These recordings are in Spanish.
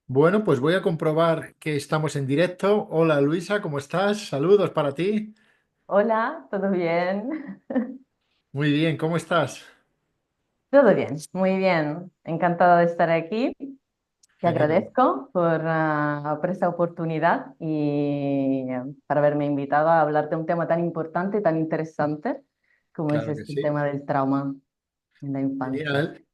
Bueno, pues voy a comprobar que estamos en directo. Hola Luisa, ¿cómo estás? Saludos para ti. Hola, ¿todo bien? Muy bien, ¿cómo estás? Todo bien, muy bien. Encantada de estar aquí. Te Genial. agradezco por esta oportunidad y para haberme invitado a hablar de un tema tan importante, tan interesante como es Claro que este sí. tema del trauma en la infancia. Genial.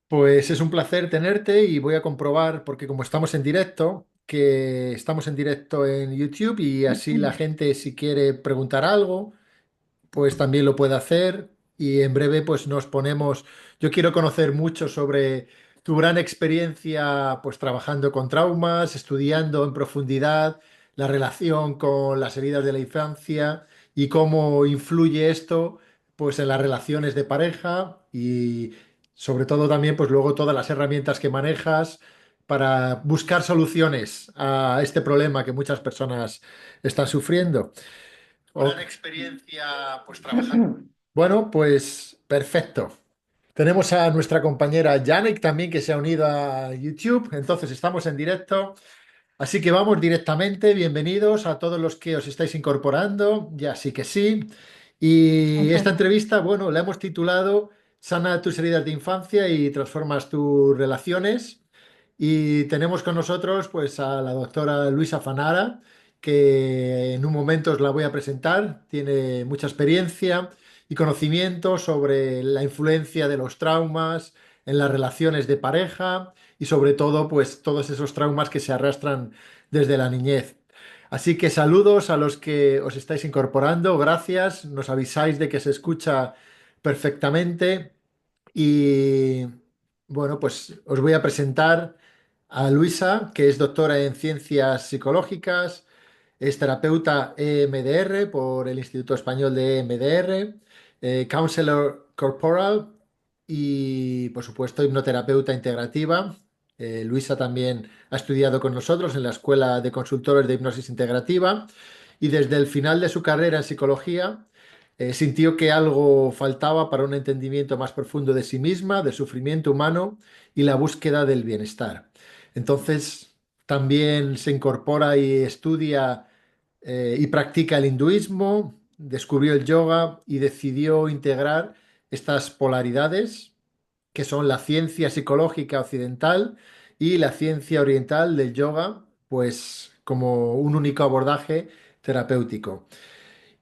Pues es un placer tenerte y voy a comprobar, porque como estamos en directo, que estamos en directo en YouTube y así la gente si quiere preguntar algo pues también lo puede hacer y en breve pues nos ponemos, yo quiero conocer mucho sobre tu gran experiencia pues trabajando con traumas, estudiando en profundidad la relación con las heridas de la infancia y cómo influye esto pues en las relaciones de pareja y sobre todo también pues luego todas las herramientas que manejas para buscar soluciones a este problema que muchas personas están sufriendo. Gran experiencia, pues trabajando. Bueno, pues perfecto. Tenemos a nuestra compañera Janek también que se ha unido a YouTube, entonces estamos en directo. Así que vamos directamente. Bienvenidos a todos los que os estáis incorporando, ya sí que sí. Y esta entrevista, bueno, la hemos titulado Sana tus heridas de infancia y transformas tus relaciones. Y tenemos con nosotros pues a la doctora Luisa Fanara, que en un momento os la voy a presentar. Tiene mucha experiencia y conocimiento sobre la influencia de los traumas en las relaciones de pareja y sobre todo pues todos esos traumas que se arrastran desde la niñez. Así que saludos a los que os estáis incorporando, gracias, nos avisáis de que se escucha perfectamente y bueno, pues os voy a presentar a Luisa, que es doctora en ciencias psicológicas, es terapeuta EMDR por el Instituto Español de EMDR, counselor corporal y, por supuesto, hipnoterapeuta integrativa. Luisa también ha estudiado con nosotros en la Escuela de Consultores de Hipnosis Integrativa y desde el final de su carrera en psicología sintió que algo faltaba para un entendimiento más profundo de sí misma, del sufrimiento humano y la búsqueda del bienestar. Entonces, también se incorpora y estudia y practica el hinduismo, descubrió el yoga y decidió integrar estas polaridades que son la ciencia psicológica occidental y la ciencia oriental del yoga, pues como un único abordaje terapéutico.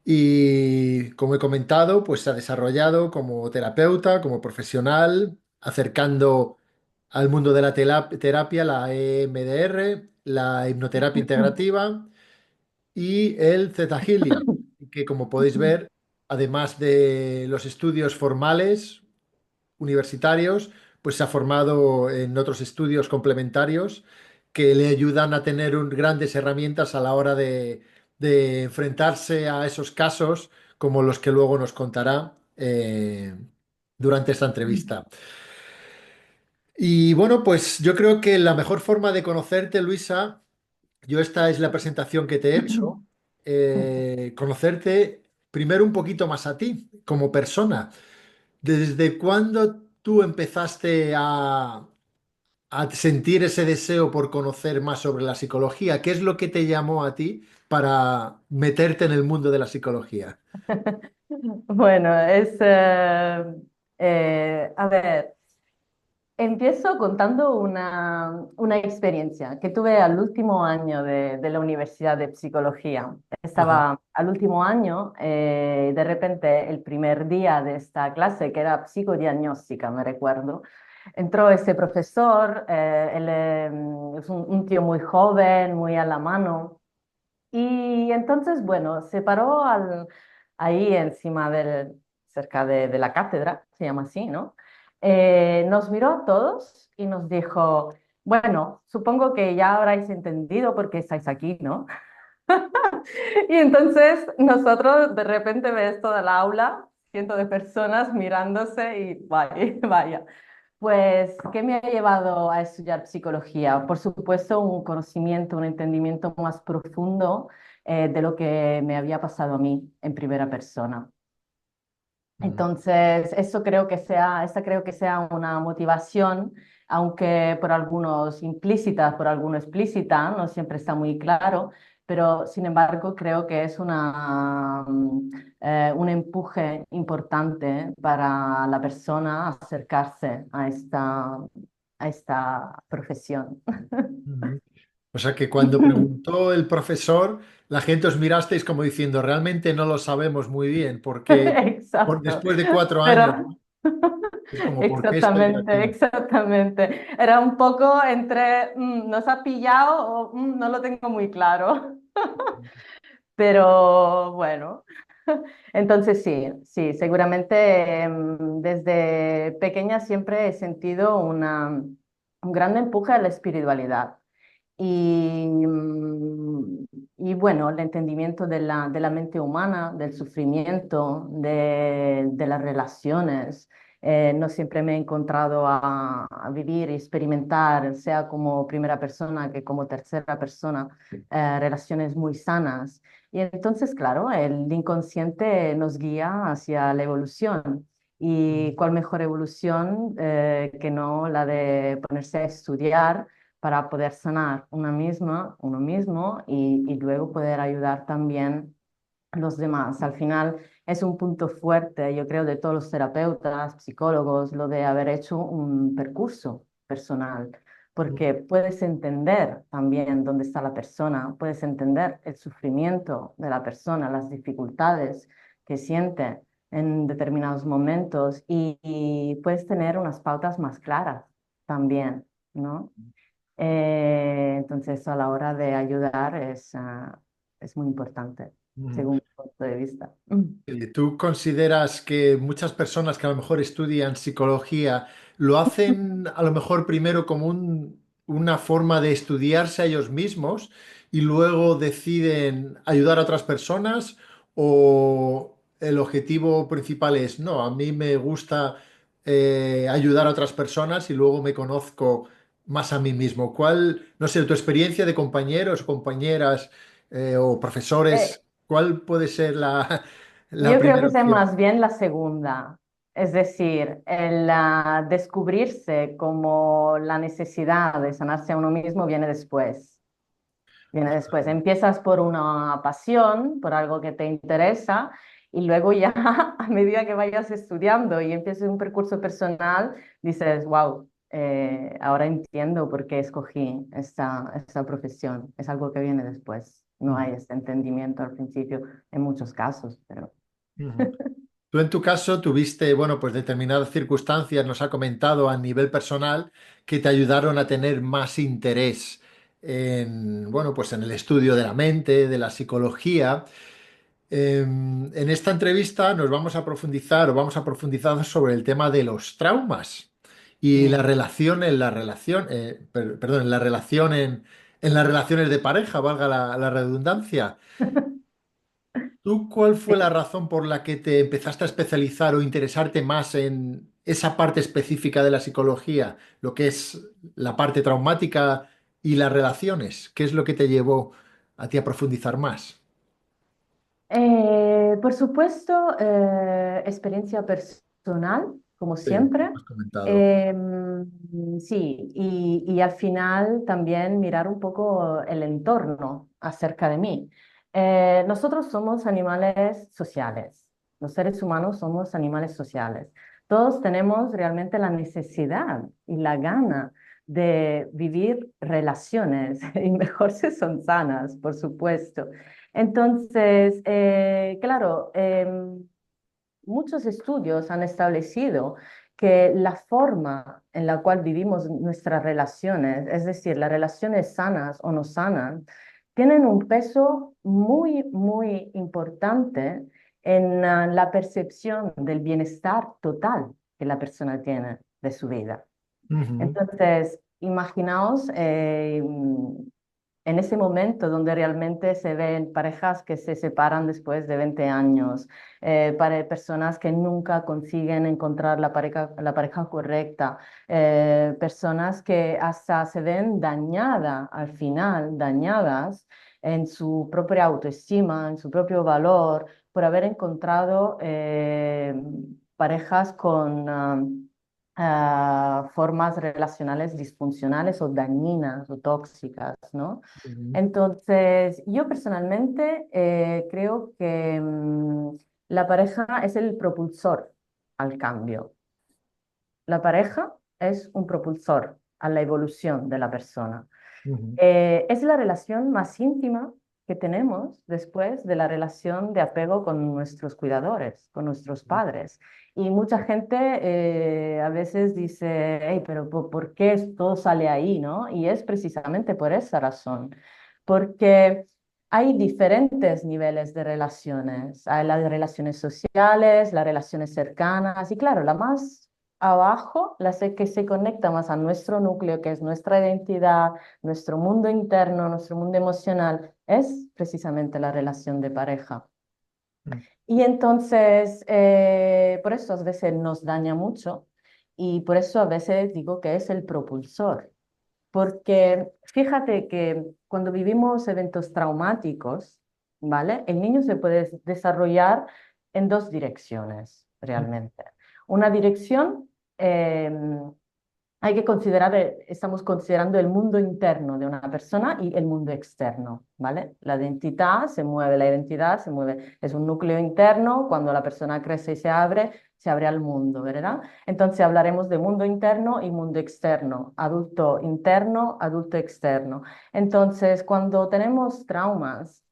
Y como he comentado, pues se ha desarrollado como terapeuta, como profesional, acercando al mundo de la terapia la EMDR, la hipnoterapia integrativa y el Theta Healing, que como podéis ver, además de los estudios formales universitarios, pues se ha formado en otros estudios complementarios que le ayudan a tener grandes herramientas a la hora de enfrentarse a esos casos como los que luego nos contará durante esta entrevista. Y bueno, pues yo creo que la mejor forma de conocerte, Luisa, yo esta es la presentación que te he hecho, conocerte primero un poquito más a ti como persona. ¿Desde cuándo tú empezaste a sentir ese deseo por conocer más sobre la psicología? ¿Qué es lo que te llamó a ti para meterte en el mundo de la psicología? Bueno, a ver, empiezo contando una experiencia que tuve al último año de la Universidad de Psicología. Ajá. Estaba al último año, de repente el primer día de esta clase, que era psicodiagnóstica, me recuerdo, entró ese profesor, él es un tío muy joven, muy a la mano, y entonces, bueno, se paró ahí encima cerca de la cátedra, se llama así, ¿no? Nos miró a todos y nos dijo, bueno, supongo que ya habráis entendido por qué estáis aquí, ¿no? Y entonces nosotros de repente ves toda la aula, cientos de personas mirándose y vaya, vaya. Pues, ¿qué me ha llevado a estudiar psicología? Por supuesto, un conocimiento, un entendimiento más profundo de lo que me había pasado a mí en primera persona. Mm, Entonces, esa creo que sea una motivación, aunque por algunos implícita, por algunos explícita, no siempre está muy claro, pero sin embargo creo que es un empuje importante para la persona acercarse a esta profesión. mm. O sea que cuando preguntó el profesor, la gente os mirasteis como diciendo, realmente no lo sabemos muy bien, porque Exacto. después de 4 años, Pero ¿no? Es como, ¿por qué estoy yo exactamente, aquí? exactamente. Era un poco entre ¿nos ha pillado o no lo tengo muy claro? Pero bueno, entonces sí, sí, seguramente desde pequeña siempre he sentido un gran empuje a la espiritualidad. Y bueno, el entendimiento de la mente humana, del sufrimiento, de las relaciones. No siempre me he encontrado a vivir y experimentar, sea como primera persona que como tercera persona, relaciones muy sanas. Y entonces, claro, el inconsciente nos guía hacia la evolución. ¿Y Mm, cuál mejor evolución que no la de ponerse a estudiar para poder sanar una misma, uno mismo y luego poder ayudar también a los demás? Al final es un punto fuerte, yo creo, de todos los terapeutas, psicólogos, lo de haber hecho un percurso personal, mm, porque puedes entender también dónde está la persona, puedes entender el sufrimiento de la persona, las dificultades que siente en determinados momentos y puedes tener unas pautas más claras también, ¿no? Entonces, a la hora de ayudar es muy importante, mm. según mi punto de vista. ¿Tú consideras que muchas personas que a lo mejor estudian psicología lo hacen a lo mejor primero como una forma de estudiarse a ellos mismos y luego deciden ayudar a otras personas? ¿O el objetivo principal es, no, a mí me gusta ayudar a otras personas y luego me conozco más a mí mismo? ¿Cuál, no sé, tu experiencia de compañeros, compañeras o Eh, profesores, cuál puede ser la yo creo primera que es opción? más bien la segunda, es decir, el descubrirse como la necesidad de sanarse a uno mismo viene después. Viene después. Empiezas por una pasión, por algo que te interesa, y luego ya a medida que vayas estudiando y empieces un percurso personal, dices, wow, ahora entiendo por qué escogí esta profesión. Es algo que viene después. No hay Ujú, este entendimiento al principio en muchos casos, pero... ujú. Tú en tu caso tuviste, bueno, pues determinadas circunstancias, nos ha comentado a nivel personal, que te ayudaron a tener más interés en, bueno, pues en el estudio de la mente, de la psicología. En esta entrevista nos vamos a profundizar o vamos a profundizar sobre el tema de los traumas y la Bien. relación en la relación, perdón, en la relación en las relaciones de pareja, valga la redundancia. ¿Tú cuál fue la razón por la que te empezaste a especializar o interesarte más en esa parte específica de la psicología, lo que es la parte traumática y las relaciones? ¿Qué es lo que te llevó a ti a profundizar más? Por supuesto, experiencia personal, como Sí, siempre. has comentado. Sí, y al final también mirar un poco el entorno acerca de mí. Nosotros somos animales sociales, los seres humanos somos animales sociales. Todos tenemos realmente la necesidad y la gana de vivir relaciones, y mejor si son sanas, por supuesto. Entonces, claro, muchos estudios han establecido que la forma en la cual vivimos nuestras relaciones, es decir, las relaciones sanas o no sanas, tienen un peso muy, muy importante en la percepción del bienestar total que la persona tiene de su vida. Ujú, Entonces, imaginaos en ese momento donde realmente se ven parejas que se separan después de 20 años, para personas que nunca consiguen encontrar la pareja correcta, personas que hasta se ven dañadas al final, dañadas en su propia autoestima, en su propio valor, por haber encontrado parejas con formas relacionales disfuncionales o dañinas o tóxicas, ¿no? Ujú, Entonces, yo personalmente creo que la pareja es el propulsor al cambio. La pareja es un propulsor a la evolución de la persona. ujú, Es la relación más íntima que tenemos después de la relación de apego con nuestros cuidadores, con nuestros padres. Y mucha gente a veces dice, "Ey, pero ¿por qué todo sale ahí, no?" Y es precisamente por esa razón, porque hay diferentes niveles de relaciones. Hay las relaciones sociales, las relaciones cercanas, y claro, la más abajo, que se conecta más a nuestro núcleo, que es nuestra identidad, nuestro mundo interno, nuestro mundo emocional, es precisamente la relación de pareja. ujú, Y entonces, por eso a veces nos daña mucho y por eso a veces digo que es el propulsor. Porque fíjate que cuando vivimos eventos traumáticos, ¿vale? El niño se puede desarrollar en dos direcciones, realmente. Una dirección hay que considerar, estamos considerando el mundo interno de una persona y el mundo externo, ¿vale? La identidad se mueve, la identidad se mueve, es un núcleo interno, cuando la persona crece y se abre al mundo, ¿verdad? Entonces hablaremos de mundo interno y mundo externo, adulto interno, adulto externo. Entonces, cuando tenemos traumas,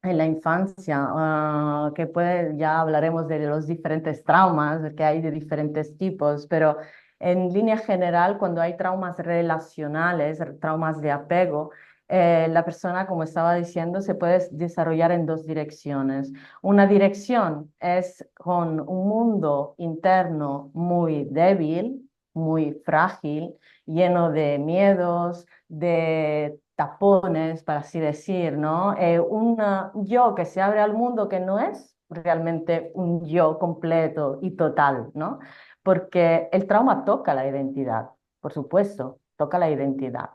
en la infancia, que puede, ya hablaremos de los diferentes traumas que hay de diferentes tipos, pero en línea general, cuando hay traumas relacionales, traumas de apego, la persona, como estaba diciendo, se puede desarrollar en dos direcciones. Una dirección es con un mundo interno muy débil, muy frágil, lleno de miedos, de tapones, para así decir, ¿no? Un yo que se abre al mundo que no es realmente un yo completo y total, ¿no? Porque el trauma toca la identidad, por supuesto, toca la identidad.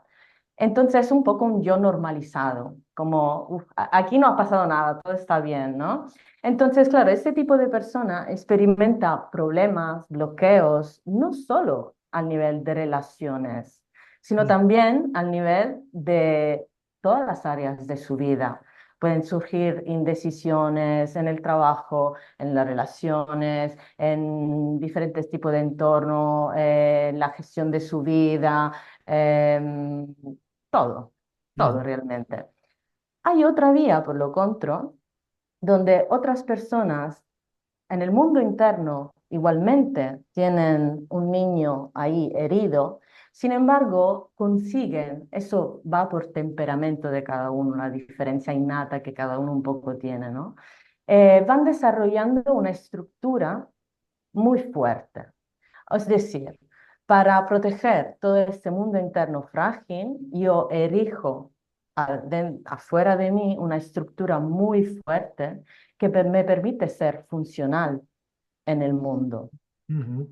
Entonces es un poco un yo normalizado, como "Uf, aquí no ha pasado nada, todo está bien, ¿no?" Entonces, claro, este tipo de persona experimenta problemas, bloqueos, no solo a nivel de relaciones, sino ujú, también al nivel de todas las áreas de su vida. Pueden surgir indecisiones en el trabajo, en las relaciones, en diferentes tipos de entorno, en la gestión de su vida, em, todo, todo ujú, realmente. Hay otra vía, por lo contra, donde otras personas en el mundo interno igualmente tienen un niño ahí herido, sin embargo, consiguen, eso va por temperamento de cada uno, la diferencia innata que cada uno un poco tiene, ¿no? Van desarrollando una estructura muy fuerte. Es decir, para proteger todo este mundo interno frágil, yo erijo afuera de mí una estructura muy fuerte que me permite ser funcional en el mundo, ujú.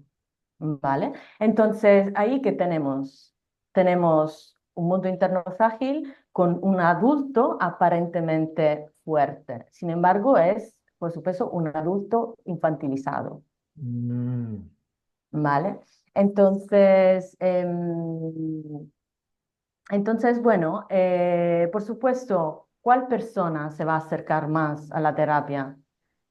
¿vale? Entonces, ahí que tenemos, tenemos un mundo interno frágil con un adulto aparentemente fuerte. Sin embargo, es, por supuesto, un adulto infantilizado, Mm. ¿vale? Entonces, bueno, por supuesto, ¿cuál persona se va a acercar más a la terapia?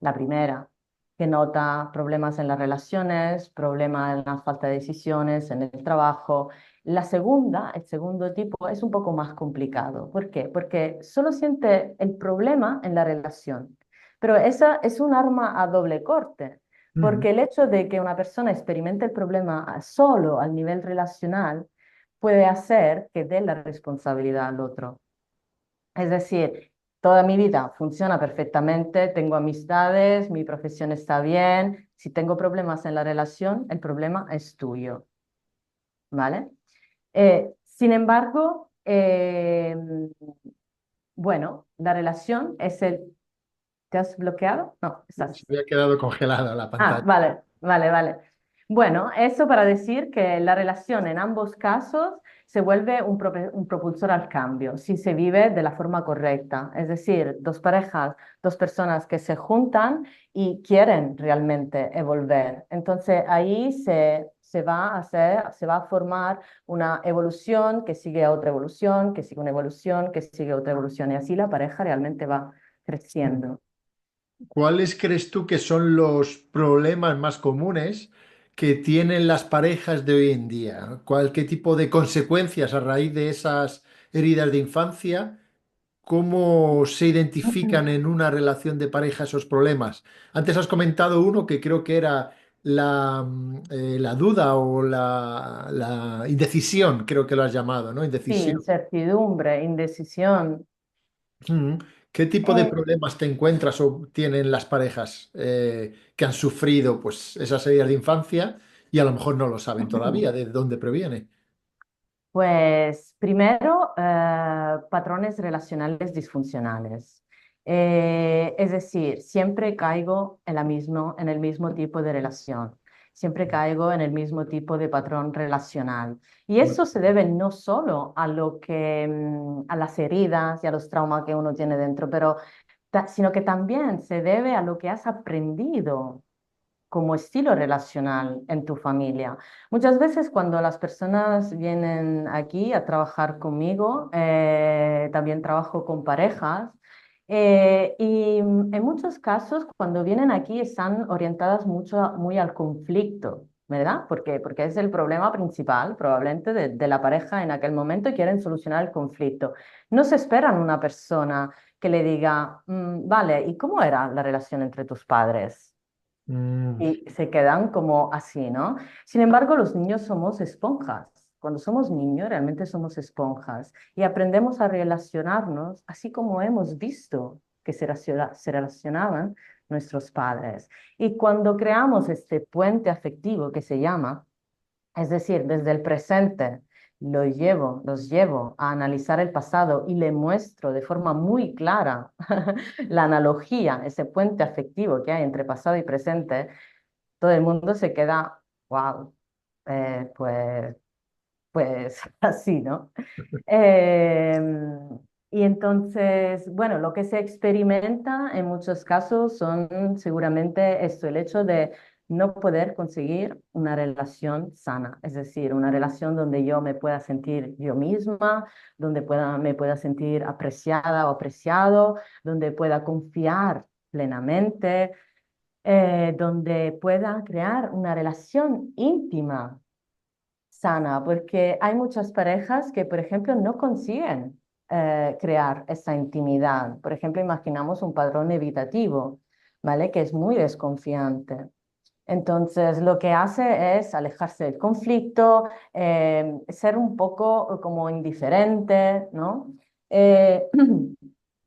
La primera, que nota problemas en las relaciones, problemas en la falta de decisiones, en el trabajo. La segunda, el segundo tipo, es un poco más complicado. ¿Por qué? Porque solo siente el problema en la relación. Pero esa es un arma a doble corte, Ujú, porque el hecho de que una persona experimente el problema solo al nivel relacional, puede hacer que dé la responsabilidad al otro. Es decir, toda mi vida funciona perfectamente, tengo amistades, mi profesión está bien. Si tengo problemas en la relación, el problema es tuyo, ¿vale? Sin embargo, bueno, la relación es el... ¿Te has bloqueado? No, se estás... había quedado congelada la Ah, pantalla. vale, vale, vale. Bueno, eso para decir que la relación en ambos casos se vuelve un propulsor al cambio si se vive de la forma correcta. Es decir, dos parejas, dos personas que se juntan y quieren realmente evolver. Entonces ahí se va a hacer, se va a formar una evolución que sigue a otra evolución, que sigue una evolución, que sigue otra evolución. Y así la pareja realmente va creciendo. ¿Cuáles crees tú que son los problemas más comunes que tienen las parejas de hoy en día? ¿Qué tipo de consecuencias a raíz de esas heridas de infancia? ¿Cómo se identifican en una relación de pareja esos problemas? Antes has comentado uno que creo que era la duda o la indecisión, creo que lo has llamado, ¿no? Sí, Indecisión. incertidumbre, indecisión. Mm. ¿Qué tipo de Eh, problemas te encuentras o tienen las parejas que han sufrido pues, esas heridas de infancia y a lo mejor no lo saben todavía de dónde proviene? Pues primero, patrones relacionales disfuncionales. Es decir, siempre caigo en el mismo tipo de relación, siempre caigo en el mismo tipo de patrón relacional. Y eso se debe no solo a a las heridas y a los traumas que uno tiene dentro, pero sino que también se debe a lo que has aprendido como estilo relacional en tu familia. Muchas veces cuando las personas vienen aquí a trabajar conmigo, también trabajo con parejas, y en muchos casos cuando vienen aquí están orientadas muy al conflicto. ¿Verdad? Porque es el problema principal, probablemente, de la pareja en aquel momento y quieren solucionar el conflicto. No se esperan una persona que le diga, vale, ¿y cómo era la relación entre tus padres? Mm, Y se quedan como así, ¿no? Sin embargo, los niños somos esponjas. Cuando somos niños, realmente somos esponjas y aprendemos a relacionarnos así como hemos visto que se relacionaban nuestros padres. Y cuando creamos este puente afectivo que se llama, es decir, desde el presente los llevo a analizar el pasado y le muestro de forma muy clara la analogía, ese puente afectivo que hay entre pasado y presente, todo el mundo se queda, wow, pues, pues así, ¿no? Eh, y entonces, bueno, lo que se experimenta en muchos casos son seguramente esto, el hecho de no poder conseguir una relación sana, es decir, una relación donde yo me pueda sentir yo misma, donde me pueda sentir apreciada o apreciado, donde pueda confiar plenamente, donde puedan crear una relación íntima, sana, porque hay muchas parejas que, por ejemplo, no consiguen crear esa intimidad. Por ejemplo, imaginamos un patrón evitativo, ¿vale? Que es muy desconfiante. Entonces, lo que hace es alejarse del conflicto, ser un poco como indiferente, ¿no? Eh,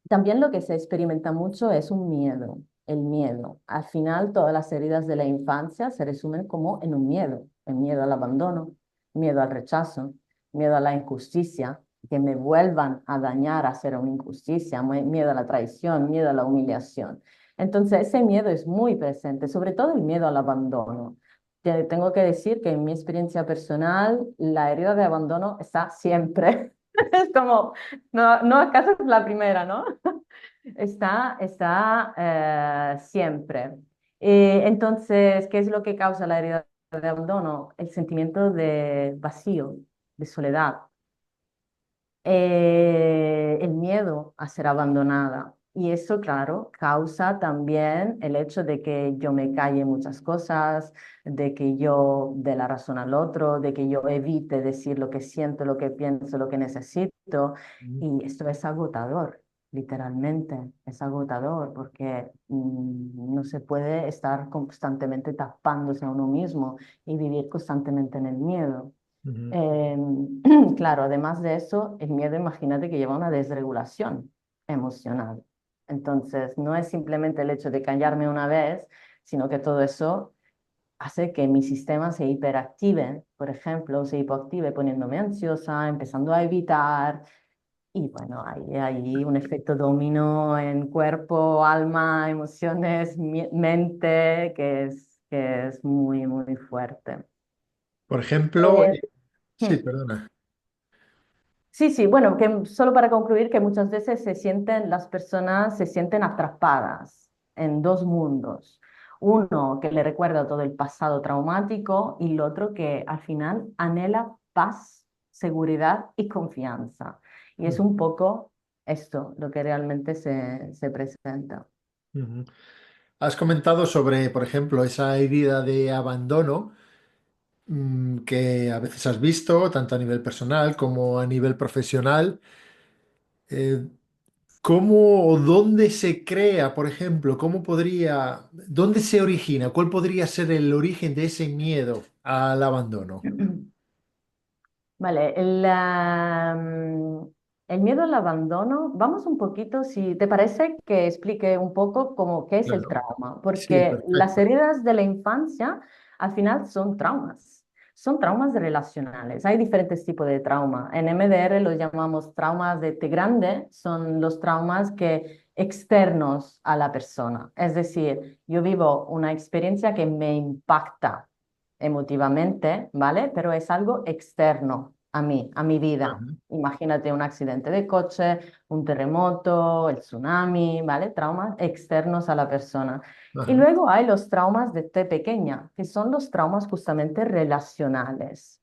También lo que se experimenta mucho es un miedo, el miedo. Al final, todas las heridas de la infancia se resumen como en un miedo, el miedo al abandono, miedo al rechazo, miedo a la injusticia, que me vuelvan a dañar, a hacer una injusticia, miedo a la traición, miedo a la humillación. Entonces, ese miedo es muy presente, sobre todo el miedo al abandono. Tengo que decir que en mi experiencia personal, la herida de abandono está siempre. Es como, no, no acaso es la primera, ¿no? Está siempre. Entonces, ¿qué es lo que causa la herida de abandono? El sentimiento de vacío, de soledad, el miedo a ser abandonada. Y eso, claro, causa también el hecho de que yo me calle muchas cosas, de que yo dé la razón al otro, de que yo evite decir lo que siento, lo que pienso, lo que necesito. Y esto es agotador, literalmente, es agotador porque no se puede estar constantemente tapándose a uno mismo y vivir constantemente en el miedo. ujú, Eh, claro, además de eso, el miedo, imagínate que lleva a una desregulación emocional. Entonces, no es simplemente el hecho de callarme una vez, sino que todo eso hace que mi sistema se hiperactive, por ejemplo, se hipoactive poniéndome ansiosa, empezando a evitar. Y bueno, hay un efecto dominó en cuerpo, alma, emociones, mente, que es que es muy, muy fuerte. Por ejemplo, Eh, sí, hmm. perdona. Sí, sí, bueno, que solo para concluir que muchas veces las personas se sienten atrapadas en dos mundos. Uno que le recuerda todo el pasado traumático y el otro que al final anhela paz, seguridad y confianza. Y es un poco esto lo que realmente se presenta. Ujú. Has comentado sobre, por ejemplo, esa herida de abandono que a veces has visto, tanto a nivel personal como a nivel profesional. Eh, ¿Cómo o dónde se crea, por ejemplo, dónde se origina? ¿Cuál podría ser el origen de ese miedo al abandono? Vale, el miedo al abandono, vamos un poquito, si te parece que explique un poco cómo qué es el Claro. trauma, Sí, porque las perfecto. heridas de la infancia al final son traumas relacionales. Hay diferentes tipos de trauma. En MDR los llamamos traumas de T grande, son los traumas que externos a la persona. Es decir, yo vivo una experiencia que me impacta emotivamente, ¿vale? Pero es algo externo a mi vida. Ajá, Imagínate un accidente de coche, un terremoto, el tsunami, ¿vale? Traumas externos a la persona. Y ajá. luego hay los traumas de T pequeña, que son los traumas justamente relacionales.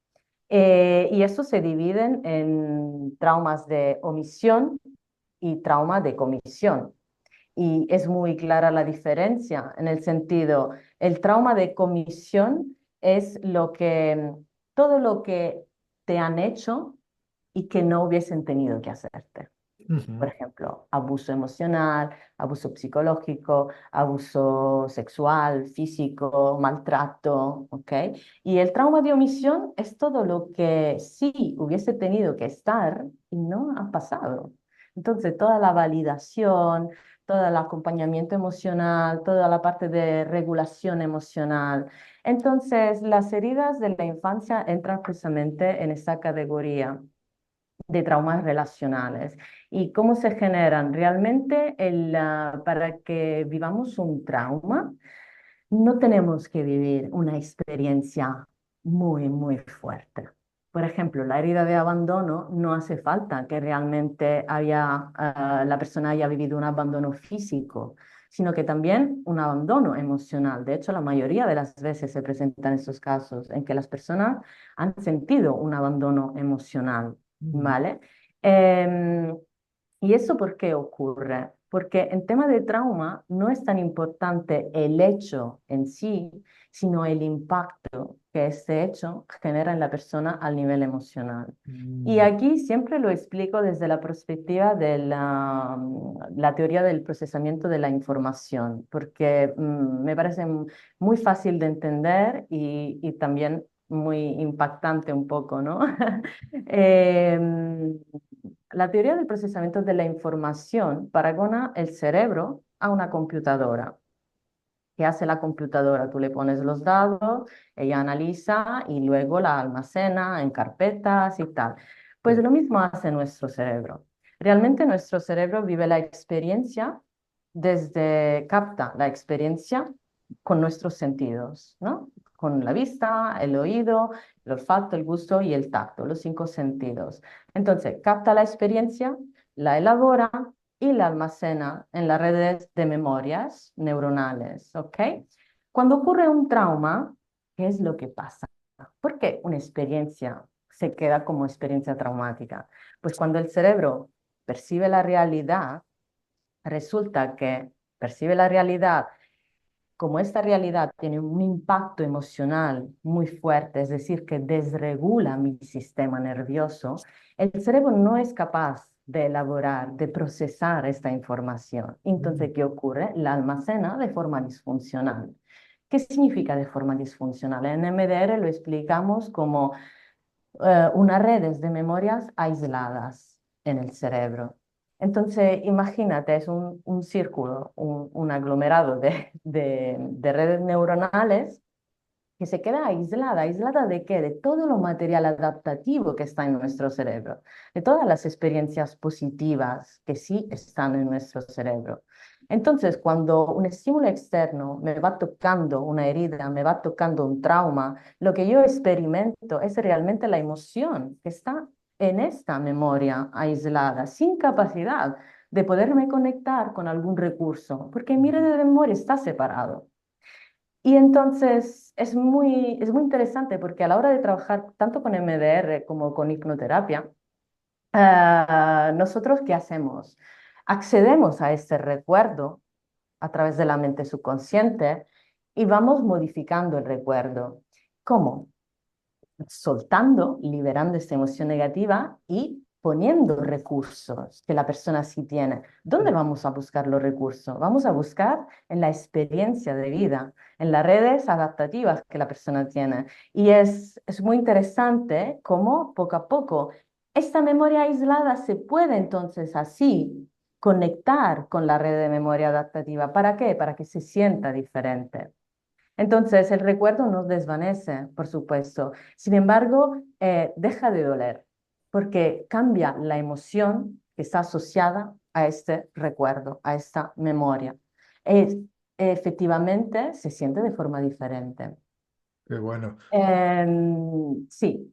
Y estos se dividen en traumas de omisión y trauma de comisión. Y es muy clara la diferencia en el sentido, el trauma de comisión es todo lo que te han hecho y que no hubiesen tenido que hacerte. Por Ujú, ejemplo, abuso emocional, abuso psicológico, abuso sexual, físico, maltrato, ¿ok? Y el trauma de omisión es todo lo que sí hubiese tenido que estar y no ha pasado. Entonces, toda la validación, todo el acompañamiento emocional, toda la parte de regulación emocional. Entonces, las heridas de la infancia entran precisamente en esa categoría de traumas relacionales. ¿Y cómo se generan? Realmente para que vivamos un trauma, no tenemos que vivir una experiencia muy, muy fuerte. Por ejemplo, la herida de abandono no hace falta que realmente la persona haya vivido un abandono físico, sino que también un abandono emocional. De hecho, la mayoría de las veces se presentan estos casos en que las personas han sentido un abandono emocional, ujú, ¿vale? Em, ¿Y eso por qué ocurre? Porque en tema de trauma no es tan importante el hecho en sí, sino el impacto que este hecho genera en la persona al nivel emocional. Y mm, aquí siempre lo explico desde la perspectiva de la teoría del procesamiento de la información, porque me parece muy fácil de entender y también muy impactante un poco, ¿no? Em, la teoría del procesamiento de la información paragona el cerebro a una computadora. ¿Qué hace la computadora? Tú le pones los datos, ella analiza y luego la almacena en carpetas y tal. Pues sí, lo mismo hace nuestro cerebro. Realmente nuestro cerebro vive la experiencia capta la experiencia con nuestros sentidos, ¿no? Con la vista, el oído, el olfato, el gusto y el tacto, los cinco sentidos. Entonces, capta la experiencia, la elabora y la almacena en las redes de memorias neuronales, ¿ok? Cuando ocurre un trauma, ¿qué es lo que pasa? ¿Por qué una experiencia se queda como experiencia traumática? Pues cuando el cerebro percibe la realidad, resulta que percibe la realidad como esta realidad tiene un impacto emocional muy fuerte, es decir, que desregula mi sistema nervioso, el cerebro no es capaz de elaborar, de procesar esta información. mm, Entonces, ¿qué ocurre? La almacena de forma disfuncional. ¿Qué significa de forma disfuncional? En MDR lo explicamos como unas redes de memorias aisladas en el cerebro. Entonces, imagínate, es un círculo, un aglomerado de redes neuronales que se queda aislada. ¿Aislada de qué? De todo lo material adaptativo que está en nuestro cerebro, de todas las experiencias positivas que sí están en nuestro cerebro. Entonces, cuando un estímulo externo me va tocando una herida, me va tocando un trauma, lo que yo experimento es realmente la emoción que está en esta memoria aislada, sin capacidad de poderme conectar con algún recurso, porque mi red de memoria está separado. Y entonces es muy interesante porque a la hora de trabajar tanto con MDR como con hipnoterapia, nosotros ¿qué hacemos? Accedemos a este recuerdo a través de la mente subconsciente y vamos modificando el recuerdo. ¿Cómo? Soltando, liberando esta emoción negativa y poniendo recursos que la persona sí tiene. ¿Dónde vamos a buscar los recursos? Vamos a buscar en la experiencia de vida, en las redes adaptativas que la persona tiene. Y es muy interesante cómo poco a poco esta memoria aislada se puede entonces así conectar con la red de memoria adaptativa. ¿Para qué? Para que se sienta diferente. Entonces, el recuerdo no desvanece, por supuesto. Sin embargo, deja de doler porque cambia la emoción que está asociada a este recuerdo, a esta memoria. Es- Efectivamente, se siente de forma diferente. Qué bueno. Sí.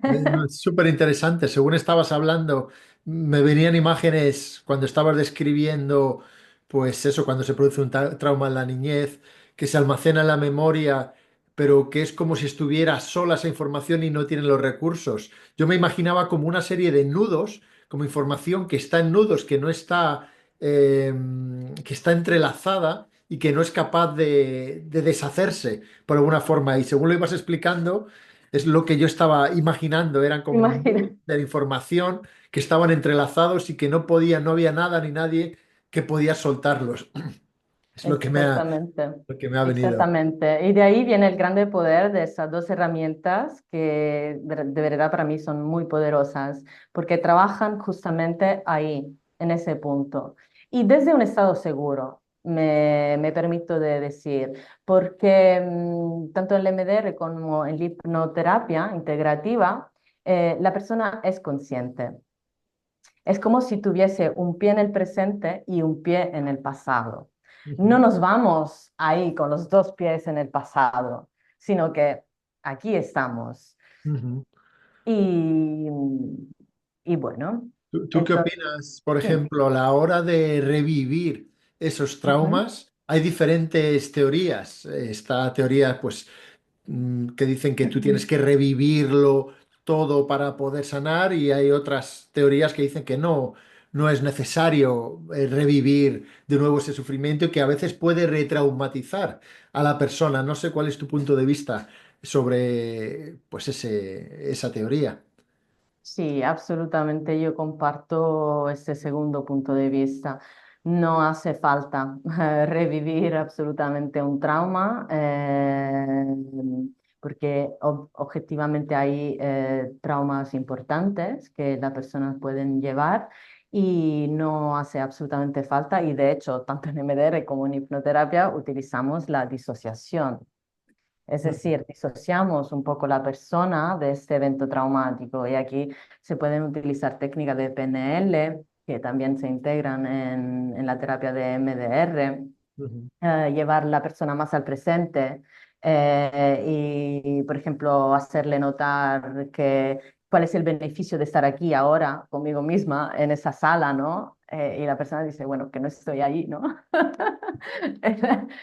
No, es súper interesante. Según estabas hablando, me venían imágenes cuando estabas describiendo, pues eso, cuando se produce un trauma en la niñez, que se almacena en la memoria, pero que es como si estuviera sola esa información y no tiene los recursos. Yo me imaginaba como una serie de nudos, como información que está en nudos, eh, que está entrelazada y que no es capaz de deshacerse por alguna forma. Y según lo ibas explicando, es lo que yo estaba imaginando, eran como Imagina. nudos de la información que estaban entrelazados y que no había nada ni nadie que podía soltarlos. Es Exactamente, lo que me ha venido. exactamente. Y de ahí viene el grande poder de esas dos herramientas que de verdad para mí son muy poderosas, porque trabajan justamente ahí, en ese punto. Y desde un estado seguro, me permito de decir, porque tanto en el MDR como en la hipnoterapia integrativa, la persona es consciente. Es como si tuviese un pie en el presente y un pie en el pasado. No Ujú, nos vamos ahí con los dos pies en el pasado, sino que aquí estamos. ujú. Y, y bueno, ¿Tú qué entonces, opinas, por sí. ejemplo, a la hora de revivir esos Ujú. traumas? Hay diferentes teorías. Esta teoría, pues, que dicen que tú tienes que revivirlo todo para poder sanar y hay otras teorías que dicen que no es necesario revivir de nuevo ese sufrimiento y que a veces puede retraumatizar a la persona. No sé cuál es tu punto de vista sobre pues esa teoría. Sí, absolutamente. Yo comparto este segundo punto de vista. No hace falta revivir absolutamente un trauma, porque objetivamente hay traumas importantes que las personas pueden llevar y no hace absolutamente falta. Y de hecho, tanto en MDR como en hipnoterapia utilizamos la disociación. Es decir, disociamos un poco la persona de este evento traumático y aquí se pueden utilizar técnicas de PNL que también se integran en la terapia de MDR, Ujú, llevar la persona más al presente y, por ejemplo, hacerle notar que cuál es el beneficio de estar aquí ahora conmigo misma en esa sala, ¿no? Y la persona dice, bueno, que no estoy ahí, ¿no?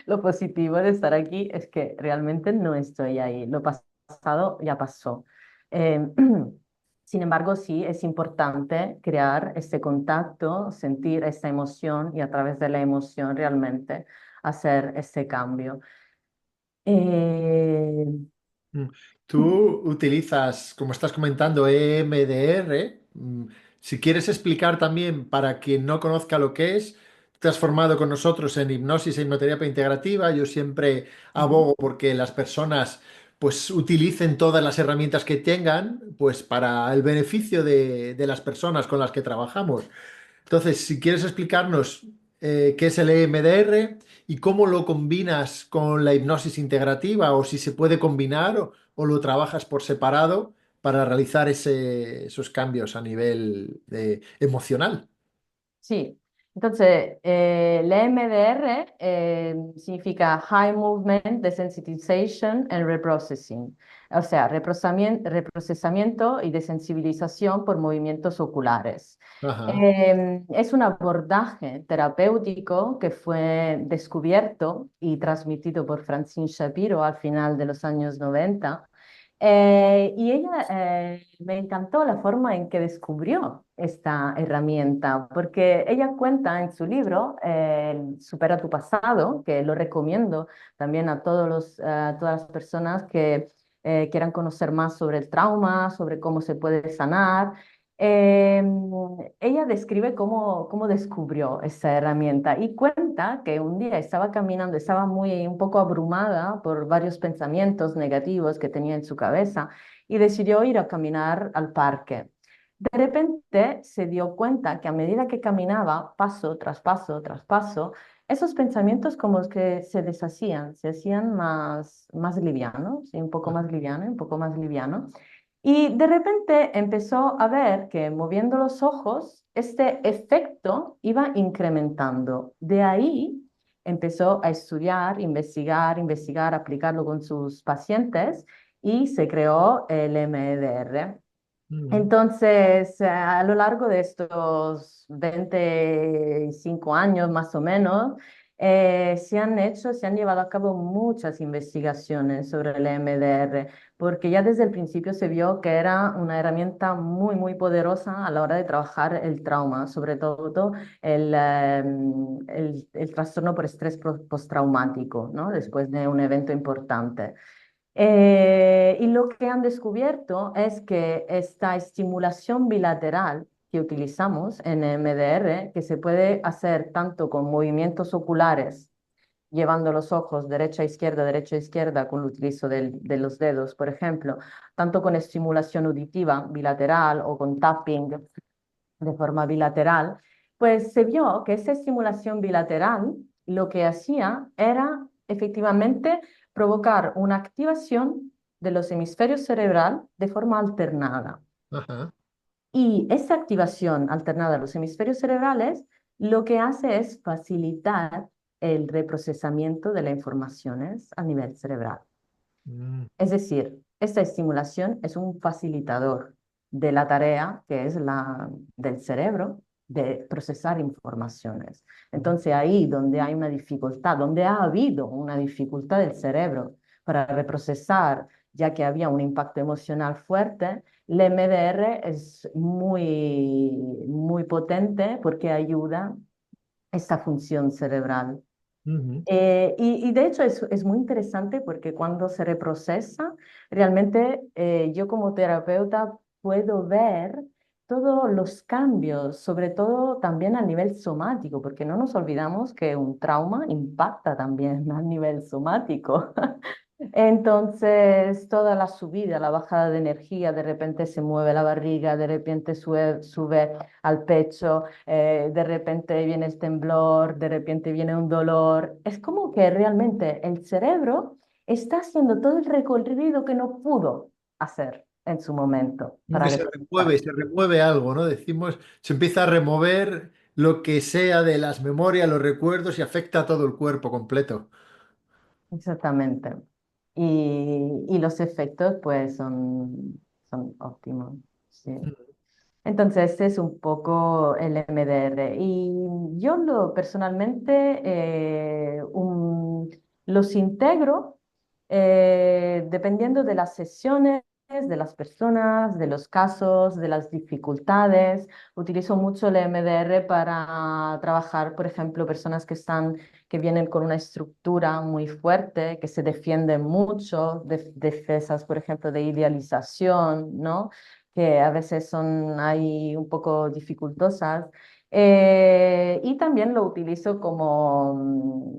Lo positivo de estar aquí es que realmente no estoy ahí. Lo pasado ya pasó. Eh, Sin embargo, sí es importante crear este contacto, sentir esta emoción y a través de la emoción realmente hacer ese cambio. Eh, mm. Tú utilizas, como estás comentando, EMDR. Si quieres explicar también para quien no conozca lo que es, te has formado con nosotros en hipnosis e hipnoterapia integrativa. Yo siempre Ujú. abogo porque las personas pues utilicen todas las herramientas que tengan pues para el beneficio de las personas con las que trabajamos. Entonces, si quieres explicarnos qué es el EMDR y cómo lo combinas con la hipnosis integrativa o si se puede combinar o lo trabajas por separado para realizar esos cambios a nivel emocional. Sí. Entonces, el EMDR significa High Movement Desensitization and Reprocessing, o sea, reprocesamiento y desensibilización por movimientos oculares. Ajá, Es un abordaje terapéutico que fue descubierto y transmitido por Francine Shapiro al final de los años 90. Y ella me encantó la forma en que descubrió esta herramienta, porque ella cuenta en su libro Supera tu pasado, que lo recomiendo también a a todas las personas que quieran conocer más sobre el trauma, sobre cómo se puede sanar. Eh, Ella describe cómo descubrió esa herramienta y cuenta que un día estaba caminando, estaba un poco abrumada por varios pensamientos negativos que tenía en su cabeza y decidió ir a caminar al parque. De repente se dio cuenta que a medida que caminaba, paso tras paso tras paso, esos pensamientos como que se deshacían, se hacían más livianos, y un poco más liviano, un poco más liviano. Y de repente empezó a ver que moviendo los ojos, este efecto iba incrementando. De ahí empezó a estudiar, investigar, aplicarlo con sus pacientes y se creó el MDR. ujú, Entonces, a lo largo de estos 25 años más o menos, se han llevado a cabo muchas investigaciones sobre el EMDR, porque ya desde el principio se vio que era una herramienta muy poderosa a la hora de trabajar el trauma, sobre todo el trastorno por estrés postraumático, ¿no? Después de un evento importante. Y lo que han descubierto es que esta estimulación bilateral que utilizamos en MDR, que se puede hacer tanto con movimientos oculares, llevando los ojos derecha, izquierda, con el utilizo de los dedos, por ejemplo, tanto con estimulación auditiva bilateral o con tapping de forma bilateral, pues se vio que esa estimulación bilateral lo que hacía era efectivamente provocar una activación de los hemisferios cerebral de forma alternada. ajá. Y esa activación alternada de los hemisferios cerebrales lo que hace es facilitar el reprocesamiento de las informaciones a nivel cerebral. Mm, Es decir, esta estimulación es un facilitador de la tarea que es la del cerebro de procesar informaciones. mm, Entonces, ahí donde hay una dificultad, donde ha habido una dificultad del cerebro para reprocesar, ya que había un impacto emocional fuerte, el MDR es muy potente porque ayuda esta función cerebral. ujú. Y de hecho es muy interesante porque cuando se reprocesa, realmente yo como terapeuta puedo ver todos los cambios, sobre todo también a nivel somático, porque no nos olvidamos que un trauma impacta también a nivel somático. Entonces, toda la subida, la bajada de energía, de repente se mueve la barriga, de repente sube al pecho, de repente viene el temblor, de repente viene un dolor. Es como que realmente el cerebro está haciendo todo el recorrido que no pudo hacer en su momento Como para que reprocesar. se remueve algo, ¿no? Decimos, se empieza a remover lo que sea de las memorias, los recuerdos y afecta a todo el cuerpo completo. Exactamente. Y los efectos pues son óptimos. Sí. Entonces, este es un poco el MDR. Y yo personalmente los integro dependiendo de las sesiones, de las personas, de los casos, de las dificultades. Utilizo mucho el MDR para trabajar, por ejemplo, personas que vienen con una estructura muy fuerte, que se defienden mucho, defensas, por ejemplo, de idealización, ¿no? Que a veces son ahí un poco dificultosas. Y también lo utilizo como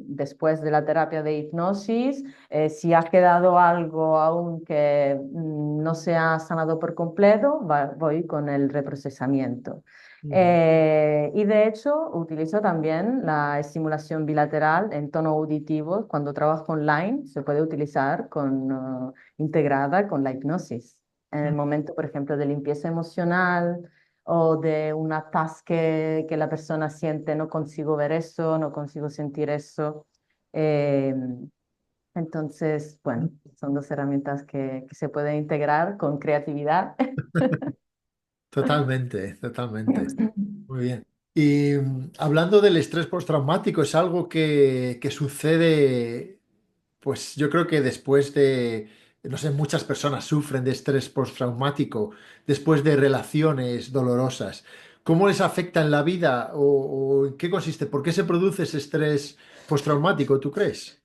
después de la terapia de hipnosis, si ha quedado algo aún que no se ha sanado por completo, voy con el reprocesamiento. Ujú, Y de hecho, utilizo también la estimulación bilateral en tono auditivo. Cuando trabajo online, se puede utilizar integrada con la hipnosis en el ujú, momento, por ejemplo, de limpieza emocional o de un atasque que la persona siente, no consigo ver eso, no consigo sentir eso. Eh, entonces, bueno, son dos herramientas que se pueden integrar con creatividad. Totalmente, totalmente. Muy bien. Y hablando del estrés postraumático, es algo que sucede, pues yo creo que después de, no sé, muchas personas sufren de estrés postraumático después de relaciones dolorosas. ¿Cómo les afecta en la vida o en qué consiste? ¿Por qué se produce ese estrés postraumático, tú crees?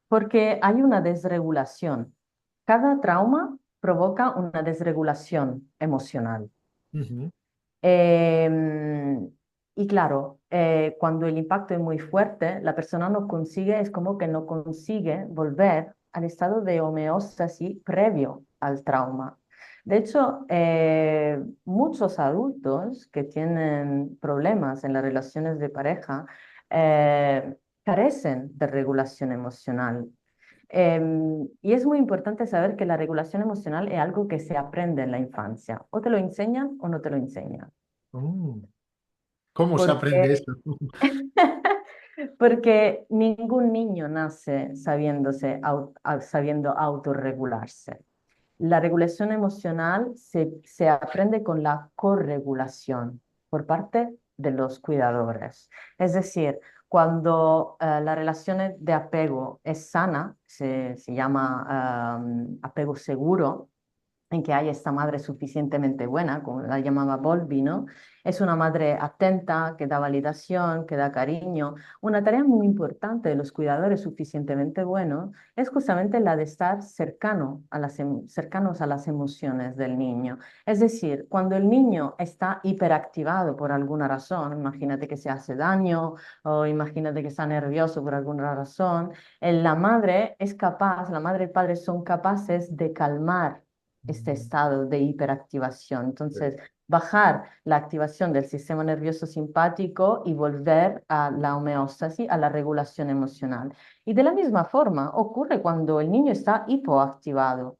Porque hay una desregulación. Cada trauma provoca una desregulación emocional. Ujú. Em, y claro, cuando el impacto es muy fuerte, la persona no consigue, es como que no consigue volver al estado de homeostasis previo al trauma. De hecho, muchos adultos que tienen problemas en las relaciones de pareja carecen de regulación emocional. Y es muy importante saber que la regulación emocional es algo que se aprende en la infancia. O te lo enseñan o no te lo enseñan. Mm. ¿Cómo se aprende Porque, esto? porque ningún niño nace sabiendo autorregularse. La regulación emocional se aprende con la corregulación por parte de los cuidadores. Es decir, cuando la relación de apego es sana, se llama apego seguro, en que hay esta madre suficientemente buena, como la llamaba Bowlby, ¿no? Es una madre atenta, que da validación, que da cariño. Una tarea muy importante de los cuidadores suficientemente buenos es justamente la de estar cercanos a las emociones del niño. Es decir, cuando el niño está hiperactivado por alguna razón, imagínate que se hace daño o imagínate que está nervioso por alguna razón, la madre y el padre son capaces de calmar este estado de hiperactivación. Entonces, bajar la activación del sistema nervioso simpático y volver a la homeostasis, a la regulación emocional. Y de la misma forma ocurre cuando el niño está hipoactivado.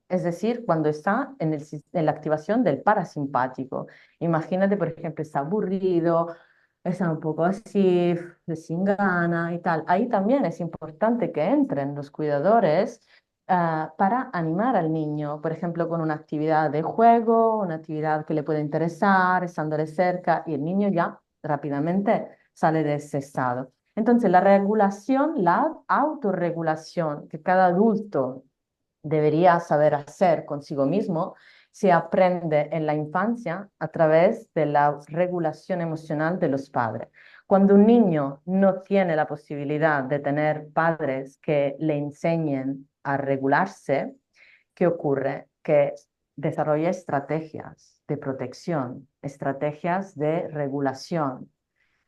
Es decir, cuando está en la activación del parasimpático. Imagínate, por ejemplo, está aburrido, está un poco así, sin gana y tal. Ahí también es importante que entren los cuidadores para animar al niño, por ejemplo, con una actividad de juego, una actividad que le puede interesar, estándole cerca, y el niño ya rápidamente sale de ese estado. Entonces, la regulación, la autorregulación que cada adulto debería saber hacer consigo mismo, se aprende en la infancia a través de la regulación emocional de los padres. Cuando un niño no tiene la posibilidad de tener padres que le enseñen a regularse, ¿qué ocurre? Que desarrolla estrategias de protección, estrategias de regulación,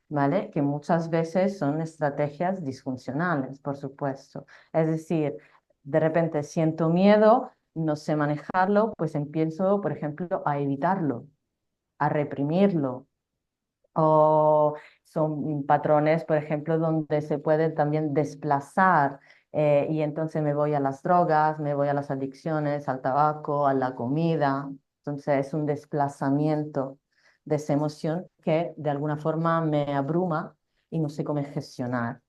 ¿vale? Que muchas veces son estrategias disfuncionales, por supuesto. Es decir, de repente siento miedo, no sé manejarlo, pues empiezo, por ejemplo, a evitarlo, a reprimirlo. O son patrones, por ejemplo, donde se puede también desplazar y entonces me voy a las drogas, me voy a las adicciones, al tabaco, a la comida. Entonces es un desplazamiento de esa emoción que de alguna forma me abruma y no sé cómo gestionar.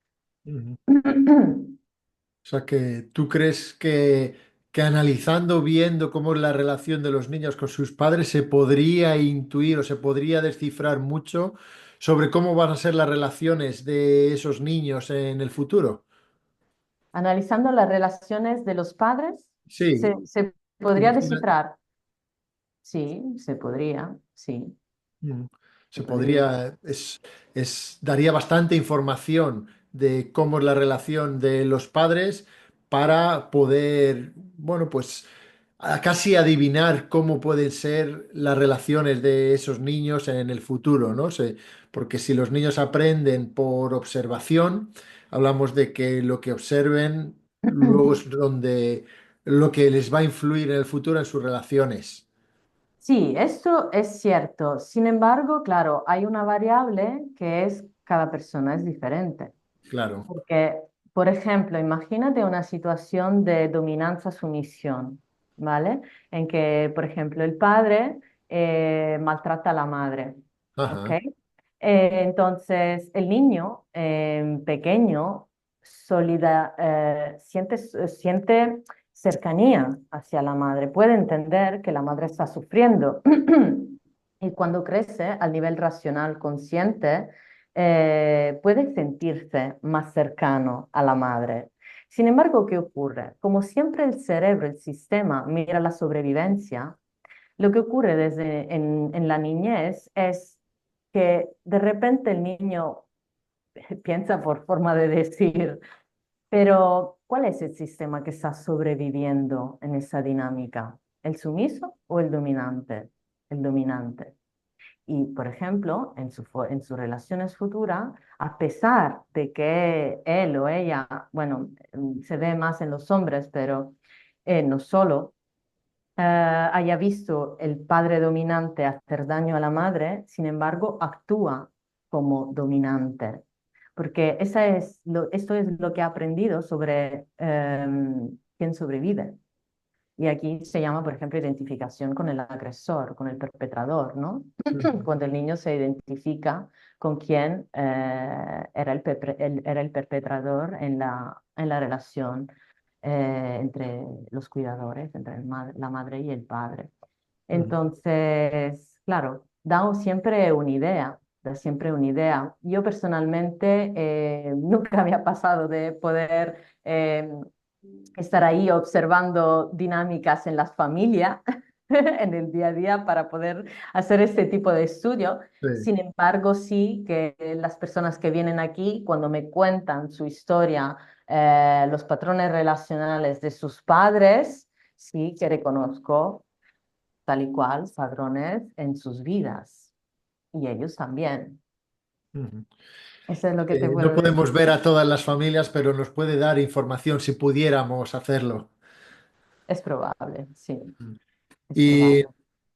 Ujú. O sea, que tú crees que analizando, viendo cómo es la relación de los niños con sus padres, se podría intuir o se podría descifrar mucho sobre cómo van a ser las relaciones de esos niños en el futuro. Analizando las relaciones de los padres, Sí, se podría imagina. descifrar. Sí, se podría, sí, Mm. se Se podría. podría, daría bastante información de cómo es la relación de los padres para poder, bueno, pues casi adivinar cómo pueden ser las relaciones de esos niños en el futuro, ¿no? Porque si los niños aprenden por observación, hablamos de que lo que observen luego es donde lo que les va a influir en el futuro en sus relaciones. Sí, esto es cierto. Sin embargo, claro, hay una variable que es cada persona es diferente. Claro. Porque, por ejemplo, imagínate una situación de dominancia-sumisión, ¿vale? En que, por ejemplo, el padre maltrata a la madre. ¿Ok? Ajá. Entonces, el niño pequeño siente cercanía hacia la madre, puede entender que la madre está sufriendo. Y cuando crece al nivel racional consciente, puede sentirse más cercano a la madre. Sin embargo, ¿qué ocurre? Como siempre el cerebro, el sistema, mira la sobrevivencia, lo que ocurre en la niñez es que de repente el niño piensa por forma de decir, pero ¿cuál es el sistema que está sobreviviendo en esa dinámica? ¿El sumiso o el dominante? El dominante. Y, por ejemplo, en sus relaciones futuras, a pesar de que él o ella, bueno, se ve más en los hombres, pero no solo, haya visto el padre dominante hacer daño a la madre, sin embargo, actúa como dominante. Porque esto es lo que ha aprendido sobre quién sobrevive. Y aquí se llama, por ejemplo, identificación con el agresor, con el perpetrador, ¿no? Ujú, Cuando el niño se identifica con quién era el perpetrador en la relación entre los cuidadores, entre la madre y el padre. ujú. Entonces, claro, siempre una idea, da siempre una idea. Yo personalmente nunca me ha pasado de poder estar ahí observando dinámicas en las familias, en el día a día, para poder hacer este tipo de estudio. Sí. Sin embargo, sí que las personas que vienen aquí, cuando me cuentan su historia, los patrones relacionales de sus padres, sí que reconozco tal y cual padrones en sus vidas y ellos también. Ujú. Eso es lo que te No puedo podemos decir. ver a todas las familias, pero nos puede dar información si pudiéramos hacerlo. Es probable, sí, es Y probable.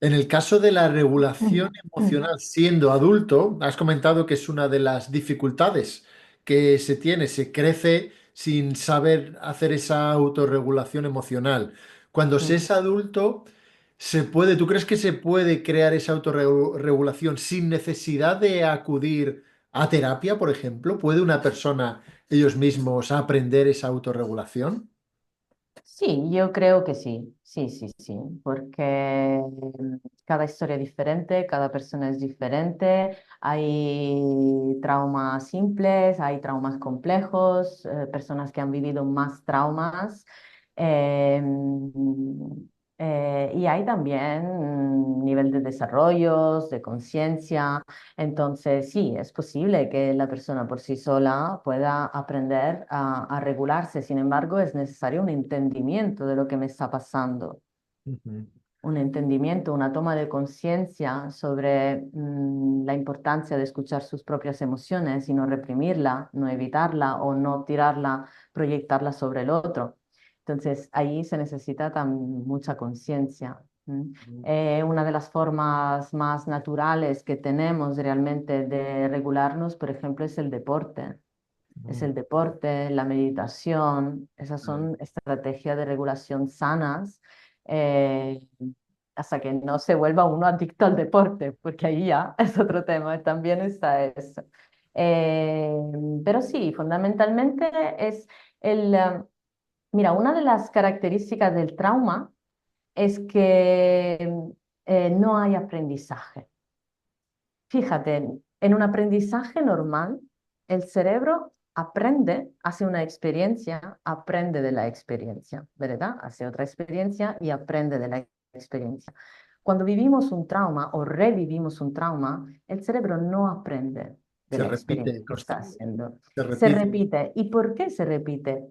en el caso de la regulación emocional siendo adulto, has comentado que es una de las dificultades que se tiene, se crece sin saber hacer esa autorregulación emocional. Cuando se es adulto, ¿tú crees que se puede crear esa autorregulación sin necesidad de acudir a terapia, por ejemplo? ¿Puede una persona ellos mismos aprender esa autorregulación? Sí, yo creo que sí, sí, sí, sí, porque cada historia es diferente, cada persona es diferente, hay traumas simples, hay traumas complejos, personas que han vivido más traumas, eh, y hay también nivel de desarrollos, de conciencia. Entonces, sí, es posible que la persona por sí sola pueda aprender a regularse. Sin embargo, es necesario un entendimiento de lo que me está pasando, Ujú, un entendimiento, una toma de conciencia sobre la importancia de escuchar sus propias emociones y no reprimirla, no evitarla o no tirarla, proyectarla sobre el otro. Entonces, ahí se necesita mucha conciencia. Una de las formas más naturales que tenemos realmente de regularnos, por ejemplo, es el deporte. Es ujú. el deporte, la meditación, esas son estrategias de regulación sanas, eh, hasta que no se vuelva uno adicto al deporte, porque ahí ya es otro tema, también está eso. Eh, pero sí, fundamentalmente es mira, una de las características del trauma es que no hay aprendizaje. Fíjate, en un aprendizaje normal, el cerebro aprende, hace una experiencia, aprende de la experiencia, ¿verdad? Hace otra experiencia y aprende de la experiencia. Cuando vivimos un trauma o revivimos un trauma, el cerebro no aprende de Se la experiencia repite, que está haciendo. se Se repite. repite. ¿Y por qué se repite?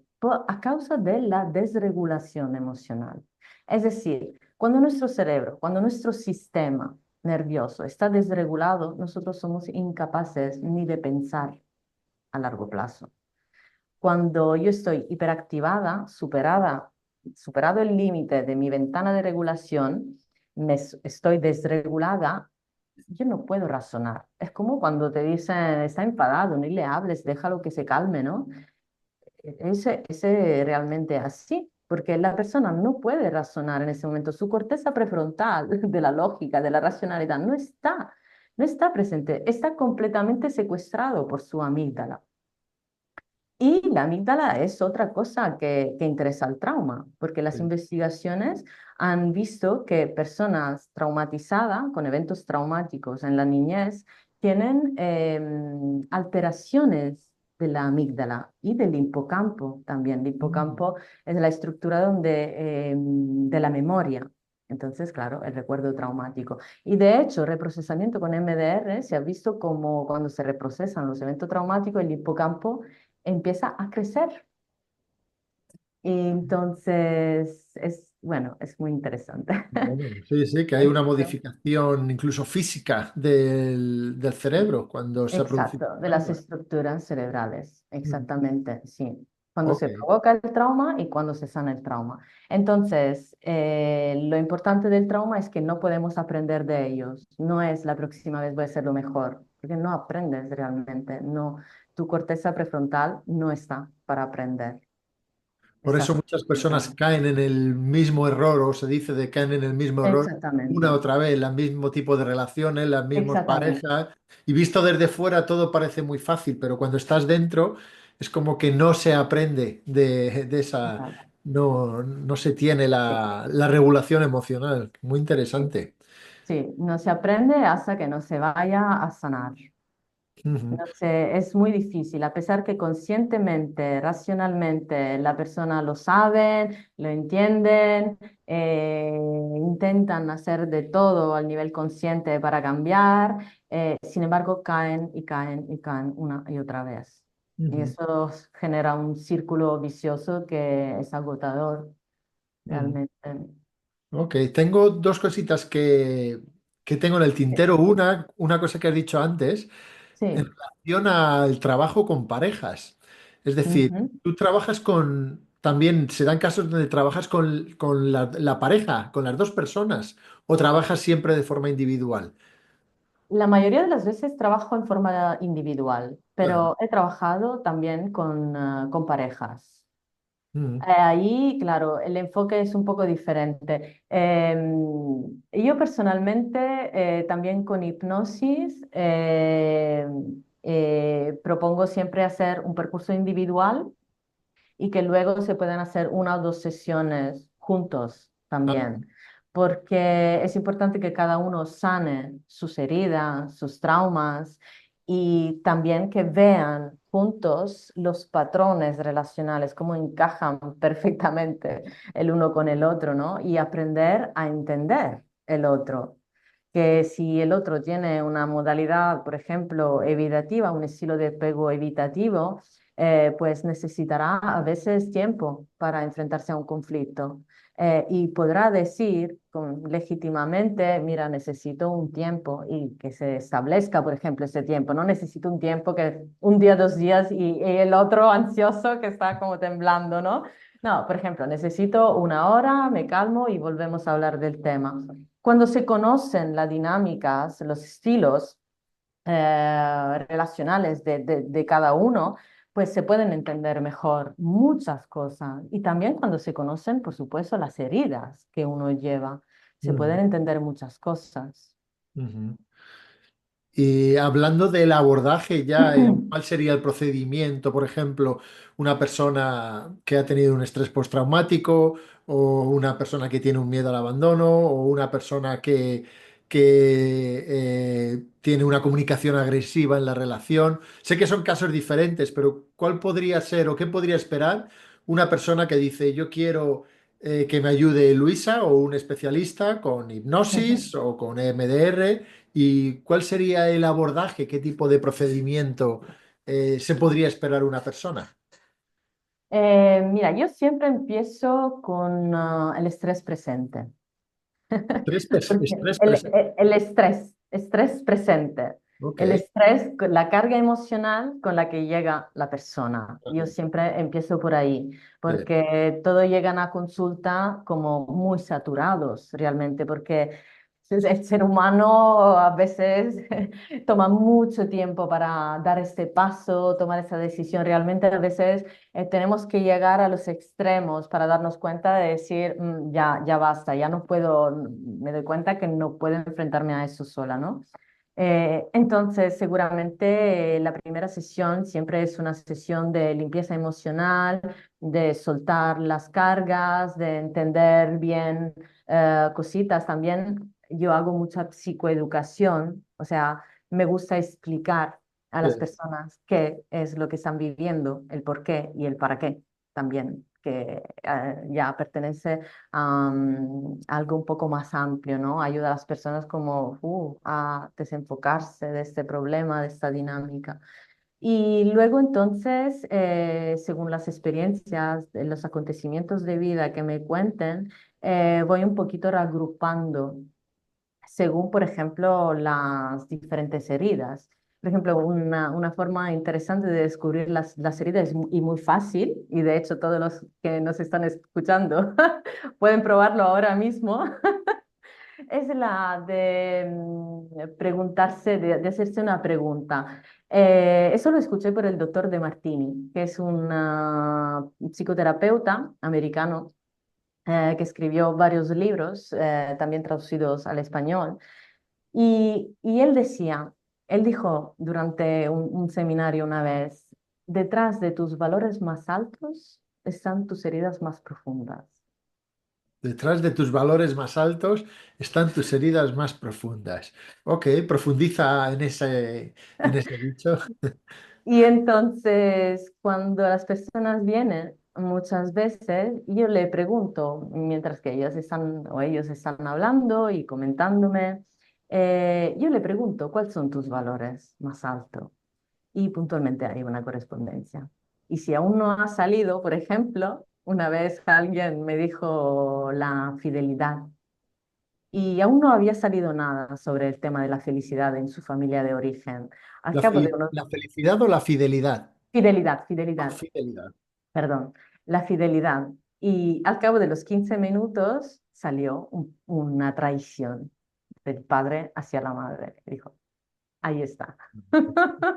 A causa de la desregulación emocional. Es decir, cuando nuestro cerebro, cuando nuestro sistema nervioso está desregulado, nosotros somos incapaces ni de pensar a largo plazo. Cuando yo estoy hiperactivada, superado el límite de mi ventana de regulación, estoy desregulada, yo no puedo razonar. Es como cuando te dicen, está enfadado, ni le hables, déjalo que se calme, ¿no? Ese realmente así, porque la persona no puede razonar en ese momento. Su corteza prefrontal de la lógica, de la racionalidad, no está presente, está completamente secuestrado por su amígdala. Y la amígdala es otra cosa que interesa al trauma, porque las Sí. investigaciones han visto que personas traumatizadas con eventos traumáticos en la niñez tienen alteraciones de la amígdala y del hipocampo también. El Mm. hipocampo es la estructura de la memoria. Entonces, claro, el recuerdo traumático. Y de hecho, reprocesamiento con MDR se ha visto como cuando se reprocesan los eventos traumáticos, el hipocampo empieza a crecer. Y entonces, bueno, es muy interesante. Bueno, sí, sí, que hay una Esto. modificación incluso física del cerebro cuando se ha producido Exacto, el de las trauma. estructuras cerebrales, Mm. exactamente, sí. Cuando Ok. se provoca el trauma y cuando se sana el trauma. Entonces, lo importante del trauma es que no podemos aprender de ellos. No es la próxima vez voy a hacerlo mejor, porque no aprendes realmente. No, tu corteza prefrontal no está para aprender. Por Está eso muchas personas secuestrada. caen en el mismo error o se dice de caen en el mismo error una Exactamente, otra vez, el mismo tipo de relaciones, las mismas exactamente. parejas. Y visto desde fuera todo parece muy fácil, pero cuando estás dentro es como que no se aprende de esa, Vale. no se tiene Sí, la regulación emocional. Muy sí, interesante. sí, no se aprende hasta que no se vaya a sanar. Ujú, No sé, es muy difícil, a pesar que conscientemente, racionalmente, la persona lo sabe, lo entienden, intentan hacer de todo al nivel consciente para cambiar, sin embargo caen y caen y caen una y otra vez. Y ujú, eso genera un círculo vicioso que es agotador, ujú. realmente. Ok, tengo dos cositas que tengo en el Sí. tintero. Una cosa que has dicho antes. En Sí. relación al trabajo con parejas. Es decir, Ujú. tú trabajas también se dan casos donde trabajas con la pareja, con las dos personas, o trabajas siempre de forma individual. La mayoría de las veces trabajo en forma individual, Ajá. pero he trabajado también con parejas. Mm. Ahí, claro, el enfoque es un poco diferente. Yo personalmente, también con hipnosis, propongo siempre hacer un percurso individual y que luego se puedan hacer una o dos sesiones juntos Ah, también, porque es importante que cada uno sane sus heridas, sus traumas y también que vean juntos los patrones relacionales, cómo encajan perfectamente el uno con el otro, ¿no? Y aprender a entender el otro. Que si el otro tiene una modalidad, por ejemplo, evitativa, un estilo de apego evitativo, pues necesitará a veces tiempo para enfrentarse a un conflicto. Y podrá decir legítimamente, mira, necesito un tiempo y que se establezca, por ejemplo, ese tiempo. No necesito un tiempo que un día, 2 días y el otro ansioso que está como temblando, ¿no? No, por ejemplo, necesito una hora, me calmo y volvemos a hablar del tema. Cuando se conocen las dinámicas, los estilos, relacionales de cada uno, pues se pueden entender mejor muchas cosas. Y también cuando se conocen, por supuesto, las heridas que uno lleva, se mm, pueden entender muchas cosas. ujú. Y hablando del abordaje ya, ¿cuál sería el procedimiento? Por ejemplo, una persona que ha tenido un estrés postraumático o una persona que tiene un miedo al abandono o una persona que tiene una comunicación agresiva en la relación. Sé que son casos diferentes, pero ¿cuál podría ser o qué podría esperar una persona que dice, yo quiero que me ayude Luisa o un especialista con hipnosis o con EMDR? ¿Y cuál sería el abordaje? ¿Qué tipo de procedimiento se podría esperar una persona? Mira, yo siempre empiezo con el estrés presente. Porque Estrés presente. el estrés presente, Ok. el estrés, la carga emocional con la que llega la persona. Yo Ajá. siempre empiezo por ahí, Sí. porque todos llegan a consulta como muy saturados realmente, porque el ser humano a veces toma mucho tiempo para dar este paso, tomar esa decisión. Realmente a veces tenemos que llegar a los extremos para darnos cuenta de decir, ya, ya basta, ya no puedo, me doy cuenta que no puedo enfrentarme a eso sola, ¿no? Entonces, seguramente la primera sesión siempre es una sesión de limpieza emocional, de soltar las cargas, de entender bien cositas. También yo hago mucha psicoeducación, o sea, me gusta explicar a las Sí, personas qué es lo que están viviendo, el por qué y el para qué también, que ya pertenece a algo un poco más amplio, ¿no? Ayuda a las personas como a desenfocarse de este problema, de esta dinámica. Y luego entonces, según las experiencias, los acontecimientos de vida que me cuenten, voy un poquito reagrupando según, por ejemplo, las diferentes heridas. Por ejemplo, una forma interesante de descubrir las heridas y muy fácil, y de hecho todos los que nos están escuchando pueden probarlo ahora mismo, es la de preguntarse, de hacerse una pregunta. Eso lo escuché por el doctor De Martini, que es un psicoterapeuta americano que escribió varios libros, también traducidos al español. Y él decía, él dijo durante un seminario una vez, detrás de tus valores más altos están tus heridas más profundas. detrás de tus valores más altos están tus heridas más profundas. Ok, profundiza en ese dicho. Y entonces, cuando las personas vienen, muchas veces yo le pregunto, mientras que ellas están o ellos están hablando y comentándome, yo le pregunto, ¿cuáles son tus valores más altos? Y puntualmente hay una correspondencia. Y si aún no ha salido, por ejemplo, una vez alguien me dijo la fidelidad y aún no había salido nada sobre el tema de la felicidad en su familia de origen. Al cabo de unos... ¿La felicidad o la fidelidad? Fidelidad, Ah, fidelidad, fidelidad. perdón, la fidelidad. Y al cabo de los 15 minutos salió una traición del padre hacia la madre. Dijo, ahí está.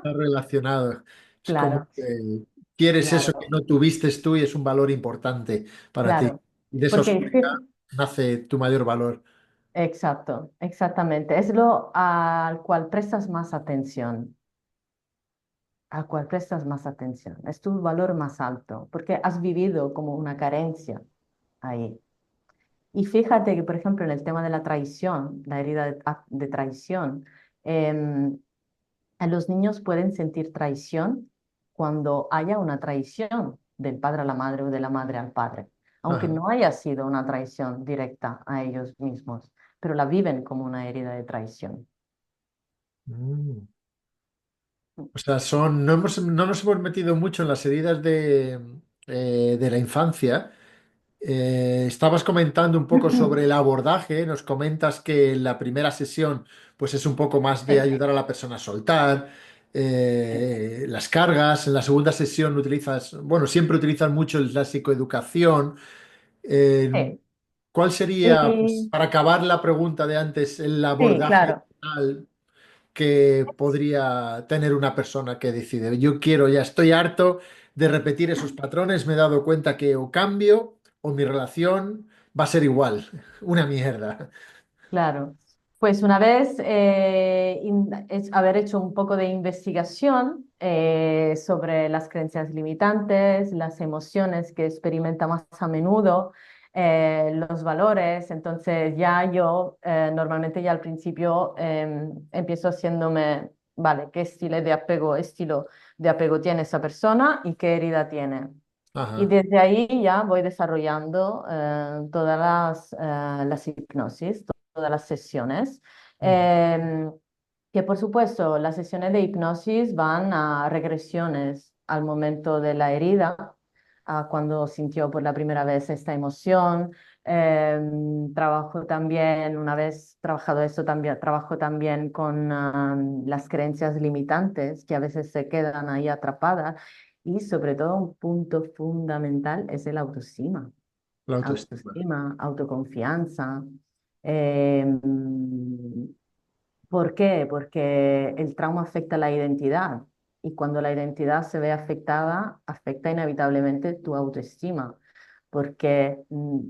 Está relacionado. Es como Claro, que quieres eso que claro, no tuviste tú y es un valor importante para ti. claro. Y de esa Porque oscuridad nace tu mayor valor. exacto, exactamente. Es lo al cual prestas más atención, al cual prestas más atención. Es tu valor más alto, porque has vivido como una carencia ahí. Y fíjate que, por ejemplo, en el tema de la traición, la herida de traición, em, los niños pueden sentir traición cuando haya una traición del padre a la madre o de la madre al padre, aunque Ajá. no haya sido una traición directa a ellos mismos, pero la viven como una herida de traición. Mm. O sea, no nos hemos metido mucho en las heridas de la infancia. Estabas comentando un poco sobre el abordaje, nos comentas que en la primera sesión pues es un poco más de Sí, ayudar a la persona a soltar sí, las cargas, en la segunda sesión utilizas, bueno, siempre utilizas mucho la psicoeducación. Eh, sí. ¿Cuál sería, pues, Y para acabar la pregunta de antes, el sí, abordaje claro, final que podría tener una persona que decide? Yo quiero, ya estoy harto de repetir esos patrones, me he dado cuenta que o cambio o mi relación va a ser igual, una mierda. claro. Pues una vez es haber hecho un poco de investigación sobre las creencias limitantes, las emociones que experimenta más a menudo, los valores, entonces ya yo normalmente ya al principio empiezo haciéndome, vale, ¿qué estilo de apego tiene esa persona y qué herida tiene? Y Ajá. desde ahí ya voy desarrollando todas las hipnosis, todas las sesiones. Mm. Em, que por supuesto las sesiones de hipnosis van a regresiones al momento de la herida, a cuando sintió por la primera vez esta emoción. Trabajo también, una vez trabajado esto, también trabajo también con las creencias limitantes que a veces se quedan ahí atrapadas y sobre todo un punto fundamental es el autoestima, La autoestima. autoestima, autoconfianza. ¿Por qué? Porque el trauma afecta la identidad y cuando la identidad se ve afectada, afecta inevitablemente tu autoestima, porque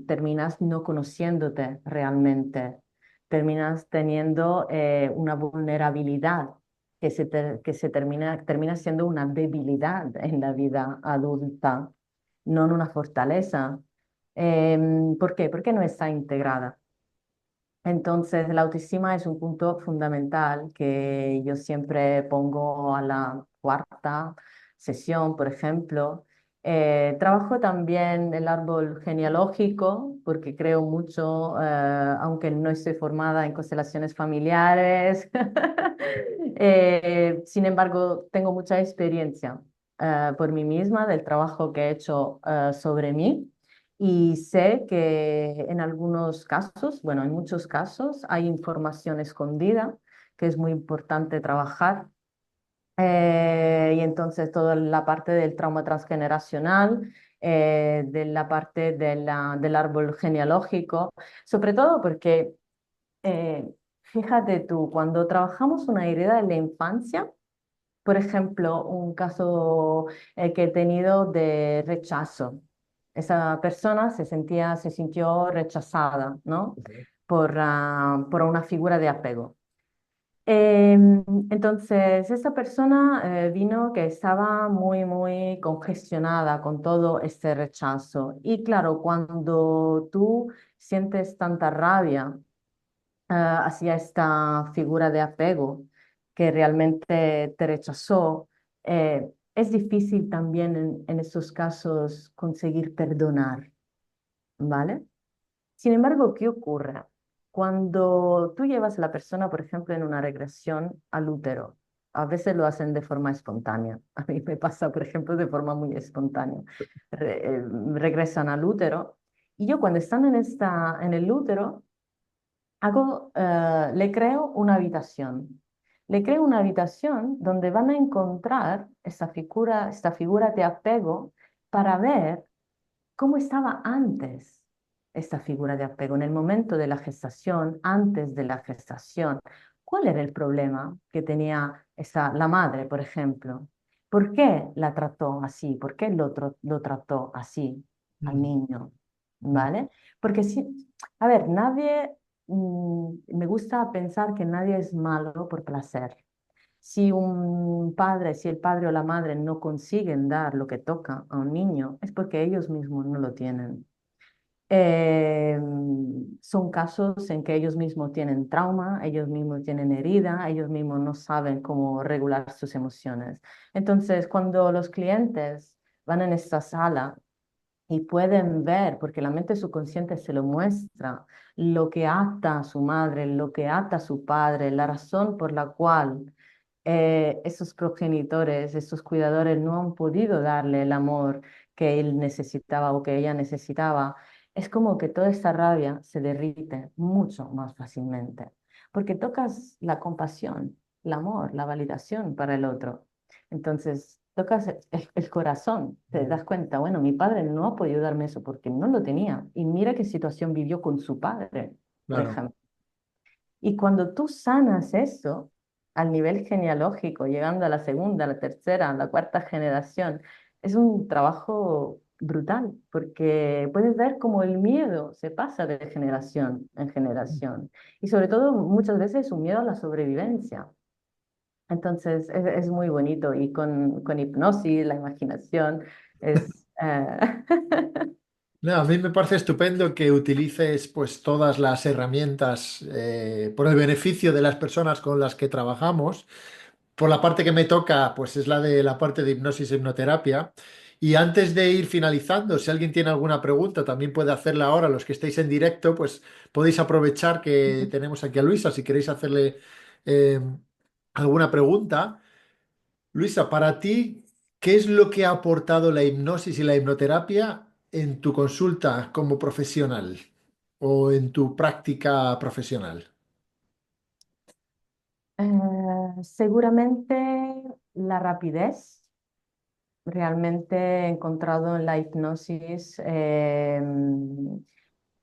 terminas no conociéndote realmente, terminas teniendo una vulnerabilidad termina siendo una debilidad en la vida adulta, no en una fortaleza. ¿Por qué? Porque no está integrada. Entonces, la autoestima es un punto fundamental que yo siempre pongo a la cuarta sesión, por ejemplo. Trabajo también el árbol genealógico porque creo mucho, aunque no estoy formada en constelaciones familiares, sin embargo, tengo mucha experiencia por mí misma del trabajo que he hecho sobre mí. Y sé que en algunos casos, bueno, en muchos casos, hay información escondida que es muy importante trabajar. Y entonces toda la parte del trauma transgeneracional, de la parte del árbol genealógico, sobre todo porque, fíjate tú, cuando trabajamos una herida de la infancia, por ejemplo, un caso que he tenido de rechazo. Esa persona se sintió rechazada, ¿no? Por una figura de apego. Entonces, esa persona vino que estaba muy, muy congestionada con todo este rechazo. Y claro, cuando tú sientes tanta rabia hacia esta figura de apego que realmente te rechazó, es difícil también en estos casos conseguir perdonar, ¿vale? Sin embargo, ¿qué ocurre? Cuando tú llevas a la persona, por ejemplo, en una regresión al útero, a veces lo hacen de forma espontánea. A mí me pasa, por ejemplo, de forma muy espontánea. Regresan al útero y yo cuando están en el útero, le creo una habitación. Le creo una habitación donde van a encontrar esta figura de apego para ver cómo estaba antes esta figura de apego, en el momento de la gestación, antes de la gestación. ¿Cuál era el problema que tenía la madre, por ejemplo? ¿Por qué la trató así? ¿Por qué lo trató así al Mm, niño? mm, ¿Vale? Porque si, a ver, me gusta pensar que nadie es malo por placer. Si el padre o la madre no consiguen dar lo que toca a un niño, es porque ellos mismos no lo tienen. Eh, Son casos en que ellos mismos tienen trauma, ellos mismos tienen herida, ellos mismos no saben cómo regular sus emociones. Entonces, cuando los clientes van en esta sala y pueden ver, porque la mente subconsciente se lo muestra, lo que ata a su madre, lo que ata a su padre, la razón por la cual esos progenitores, esos cuidadores no han podido darle el amor que él necesitaba o que ella necesitaba, es como que toda esta rabia se derrite mucho más fácilmente, porque tocas la compasión, el amor, la validación para el otro. Entonces, tocas el corazón, te das cuenta, bueno, mi padre no ha podido darme eso porque no lo tenía. Y mira qué situación vivió con su padre, por claro. ejemplo. Y cuando tú sanas eso al nivel genealógico, llegando a la segunda, a la tercera, a la cuarta generación, es un trabajo brutal, porque puedes ver cómo el miedo se pasa de generación en generación. Y sobre todo, muchas veces un miedo a la sobrevivencia. Entonces, es muy bonito y con hipnosis, la imaginación es... No, a mí me parece estupendo que utilices pues todas las herramientas por el beneficio de las personas con las que trabajamos. Por la parte que me toca, pues es la de la parte de hipnosis e hipnoterapia. Y antes de ir finalizando, si alguien tiene alguna pregunta, también puede hacerla ahora. Los que estéis en directo, pues podéis aprovechar que tenemos aquí a Luisa si queréis hacerle eh, alguna pregunta. Luisa, para ti, ¿qué es lo que ha aportado la hipnosis y la hipnoterapia en tu consulta como profesional o en tu práctica profesional? Seguramente la rapidez. Realmente he encontrado en la hipnosis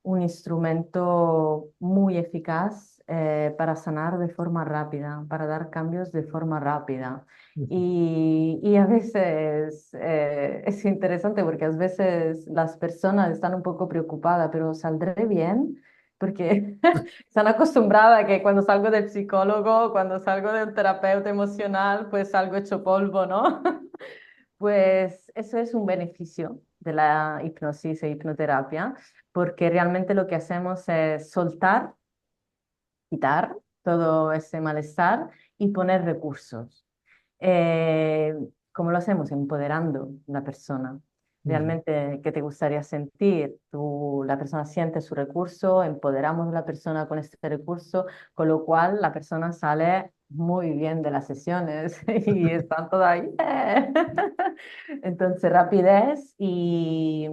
un instrumento muy eficaz para sanar de forma rápida, para dar cambios de forma rápida. Y a veces es interesante porque a veces las personas están un poco preocupadas, pero ¿saldré bien? Porque están acostumbradas a que cuando salgo del psicólogo, cuando salgo del terapeuta emocional, pues salgo hecho polvo, ¿no? Pues eso es un beneficio de la hipnosis e hipnoterapia, porque realmente lo que hacemos es soltar, quitar todo ese malestar y poner recursos. Eh, ¿Cómo lo hacemos? Empoderando a la persona. Ujú. Realmente, ¿qué te gustaría sentir? La persona siente su recurso, empoderamos a la persona con este recurso, con lo cual la persona sale muy bien de las sesiones y están todas ahí. Entonces, rapidez y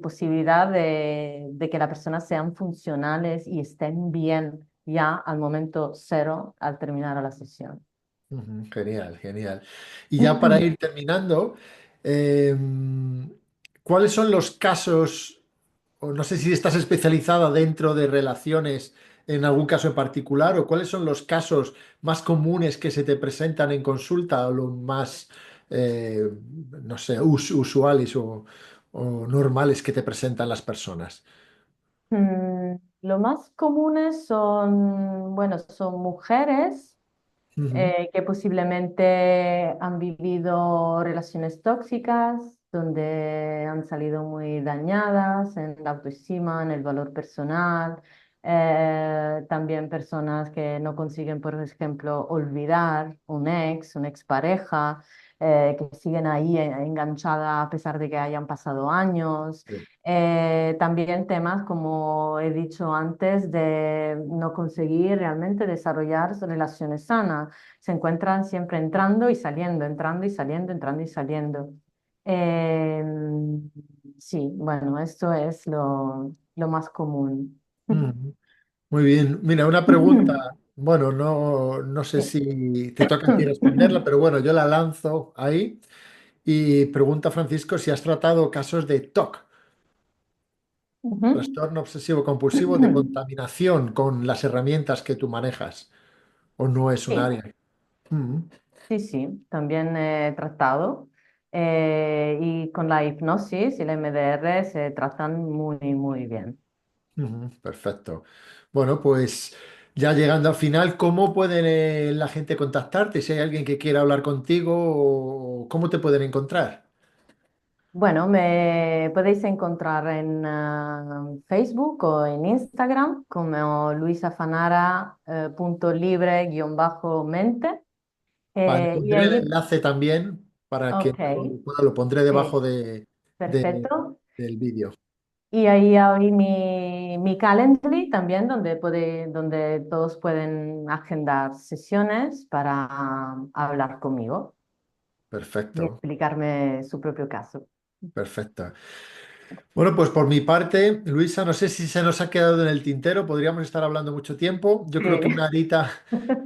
posibilidad de que las personas sean funcionales y estén bien ya al momento cero al terminar la sesión. Ujú, genial, genial. Y ya para ir terminando, em, ¿cuáles son los casos, o no sé si estás especializada dentro de relaciones en algún caso en particular, o cuáles son los casos más comunes que se te presentan en consulta o los más, eh, no sé, usuales o normales que te presentan las personas? Lo más comunes son, bueno, son mujeres Ujú, que posiblemente han vivido relaciones tóxicas, donde han salido muy dañadas en la autoestima, en el valor personal. También personas que no consiguen, por ejemplo, olvidar un ex, una expareja, que siguen ahí enganchadas a pesar de que hayan pasado años. sí. También temas, como he dicho antes, de no conseguir realmente desarrollar relaciones sanas. Se encuentran siempre entrando y saliendo, entrando y saliendo, entrando y saliendo. Sí, bueno, esto es lo más común. Ujú. Muy bien. Mira, una pregunta. Bueno, no sé Sí. si te toca a ti responderla, pero bueno, yo la lanzo ahí y pregunta Francisco si has tratado casos de TOC, Ujú. trastorno obsesivo compulsivo de contaminación con las herramientas que tú manejas, o no es un Sí, área. Ujú, sí, sí, también he tratado. Y con la hipnosis y el MDR se tratan muy, muy bien. ujú, perfecto. Bueno, pues ya llegando al final, ¿cómo puede la gente contactarte? Si hay alguien que quiera hablar contigo, o ¿cómo te pueden encontrar? Bueno, me podéis encontrar en Facebook o en Instagram como luisafanara punto libre guión bajo mente. Vale, Y pondré el ahí, enlace también para que ok, lo pondré debajo sí, perfecto. del vídeo. Y ahí hay mi Calendly también, donde todos pueden agendar sesiones para hablar conmigo y Perfecto, explicarme su propio caso. perfecto. Bueno, pues por mi parte, Luisa, no sé si se nos ha quedado en el tintero, podríamos estar hablando mucho tiempo. Yo creo que Sí. una horita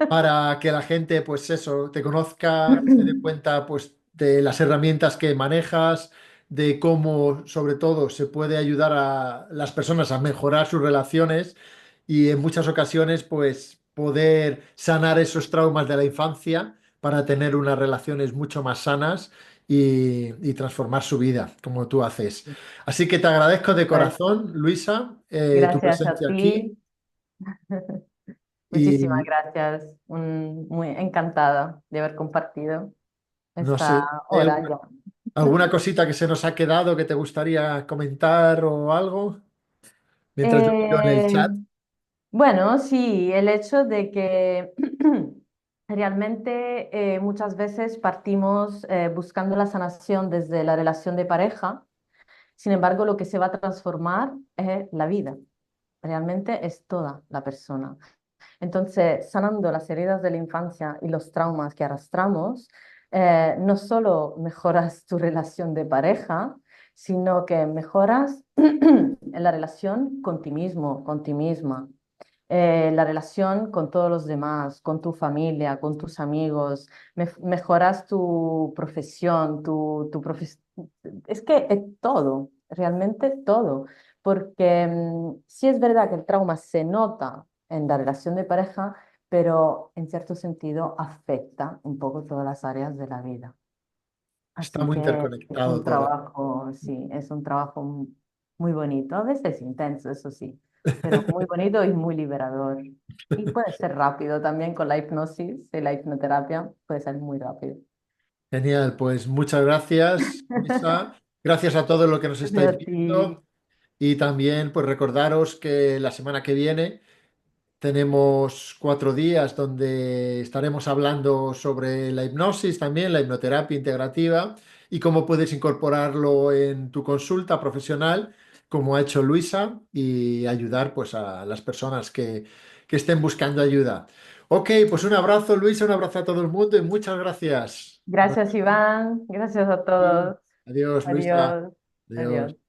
para que la gente, pues eso, te conozca, se dé cuenta, pues, de las herramientas que manejas, de cómo, sobre todo, se puede ayudar a las personas a mejorar sus relaciones y en muchas ocasiones, pues, poder sanar esos traumas de la infancia para tener unas relaciones mucho más sanas y transformar su vida, como tú haces. Así que te agradezco de Pues corazón, Luisa, tu gracias a presencia aquí. ti. Muchísimas Y gracias. Muy encantada de haber compartido no esta sé, ¿hay hora ya. alguna cosita que se nos ha quedado que te gustaría comentar o algo? Mientras yo miro en el Eh, chat. bueno, sí, el hecho de que realmente muchas veces partimos buscando la sanación desde la relación de pareja. Sin embargo, lo que se va a transformar es la vida. Realmente es toda la persona. Entonces, sanando las heridas de la infancia y los traumas que arrastramos, no solo mejoras tu relación de pareja, sino que mejoras la relación con ti mismo, con ti misma, la relación con todos los demás, con tu familia, con tus amigos, mejoras tu profesión, es que es todo. realmente todo, porque sí es verdad que el trauma se nota en la relación de pareja, pero en cierto sentido afecta un poco todas las áreas de la vida. Está Así muy que es interconectado un todo. trabajo, sí, es un trabajo muy bonito, a veces intenso, eso sí, pero muy bonito y muy liberador. Y puede ser rápido también con la hipnosis y la hipnoterapia, puede ser muy rápido. Genial, pues muchas gracias, Luisa. Gracias a todos los que nos Gracias estáis a ti. viendo y también pues recordaros que la semana que viene tenemos 4 días donde estaremos hablando sobre la hipnosis también, la hipnoterapia integrativa y cómo puedes incorporarlo en tu consulta profesional, como ha hecho Luisa, y ayudar pues a las personas que estén buscando ayuda. Ok, pues un abrazo, Luisa, un abrazo a todo el mundo y muchas gracias. Gracias, Iván. Gracias a todos. Adiós, Luisa. Adiós. Adiós. Adiós.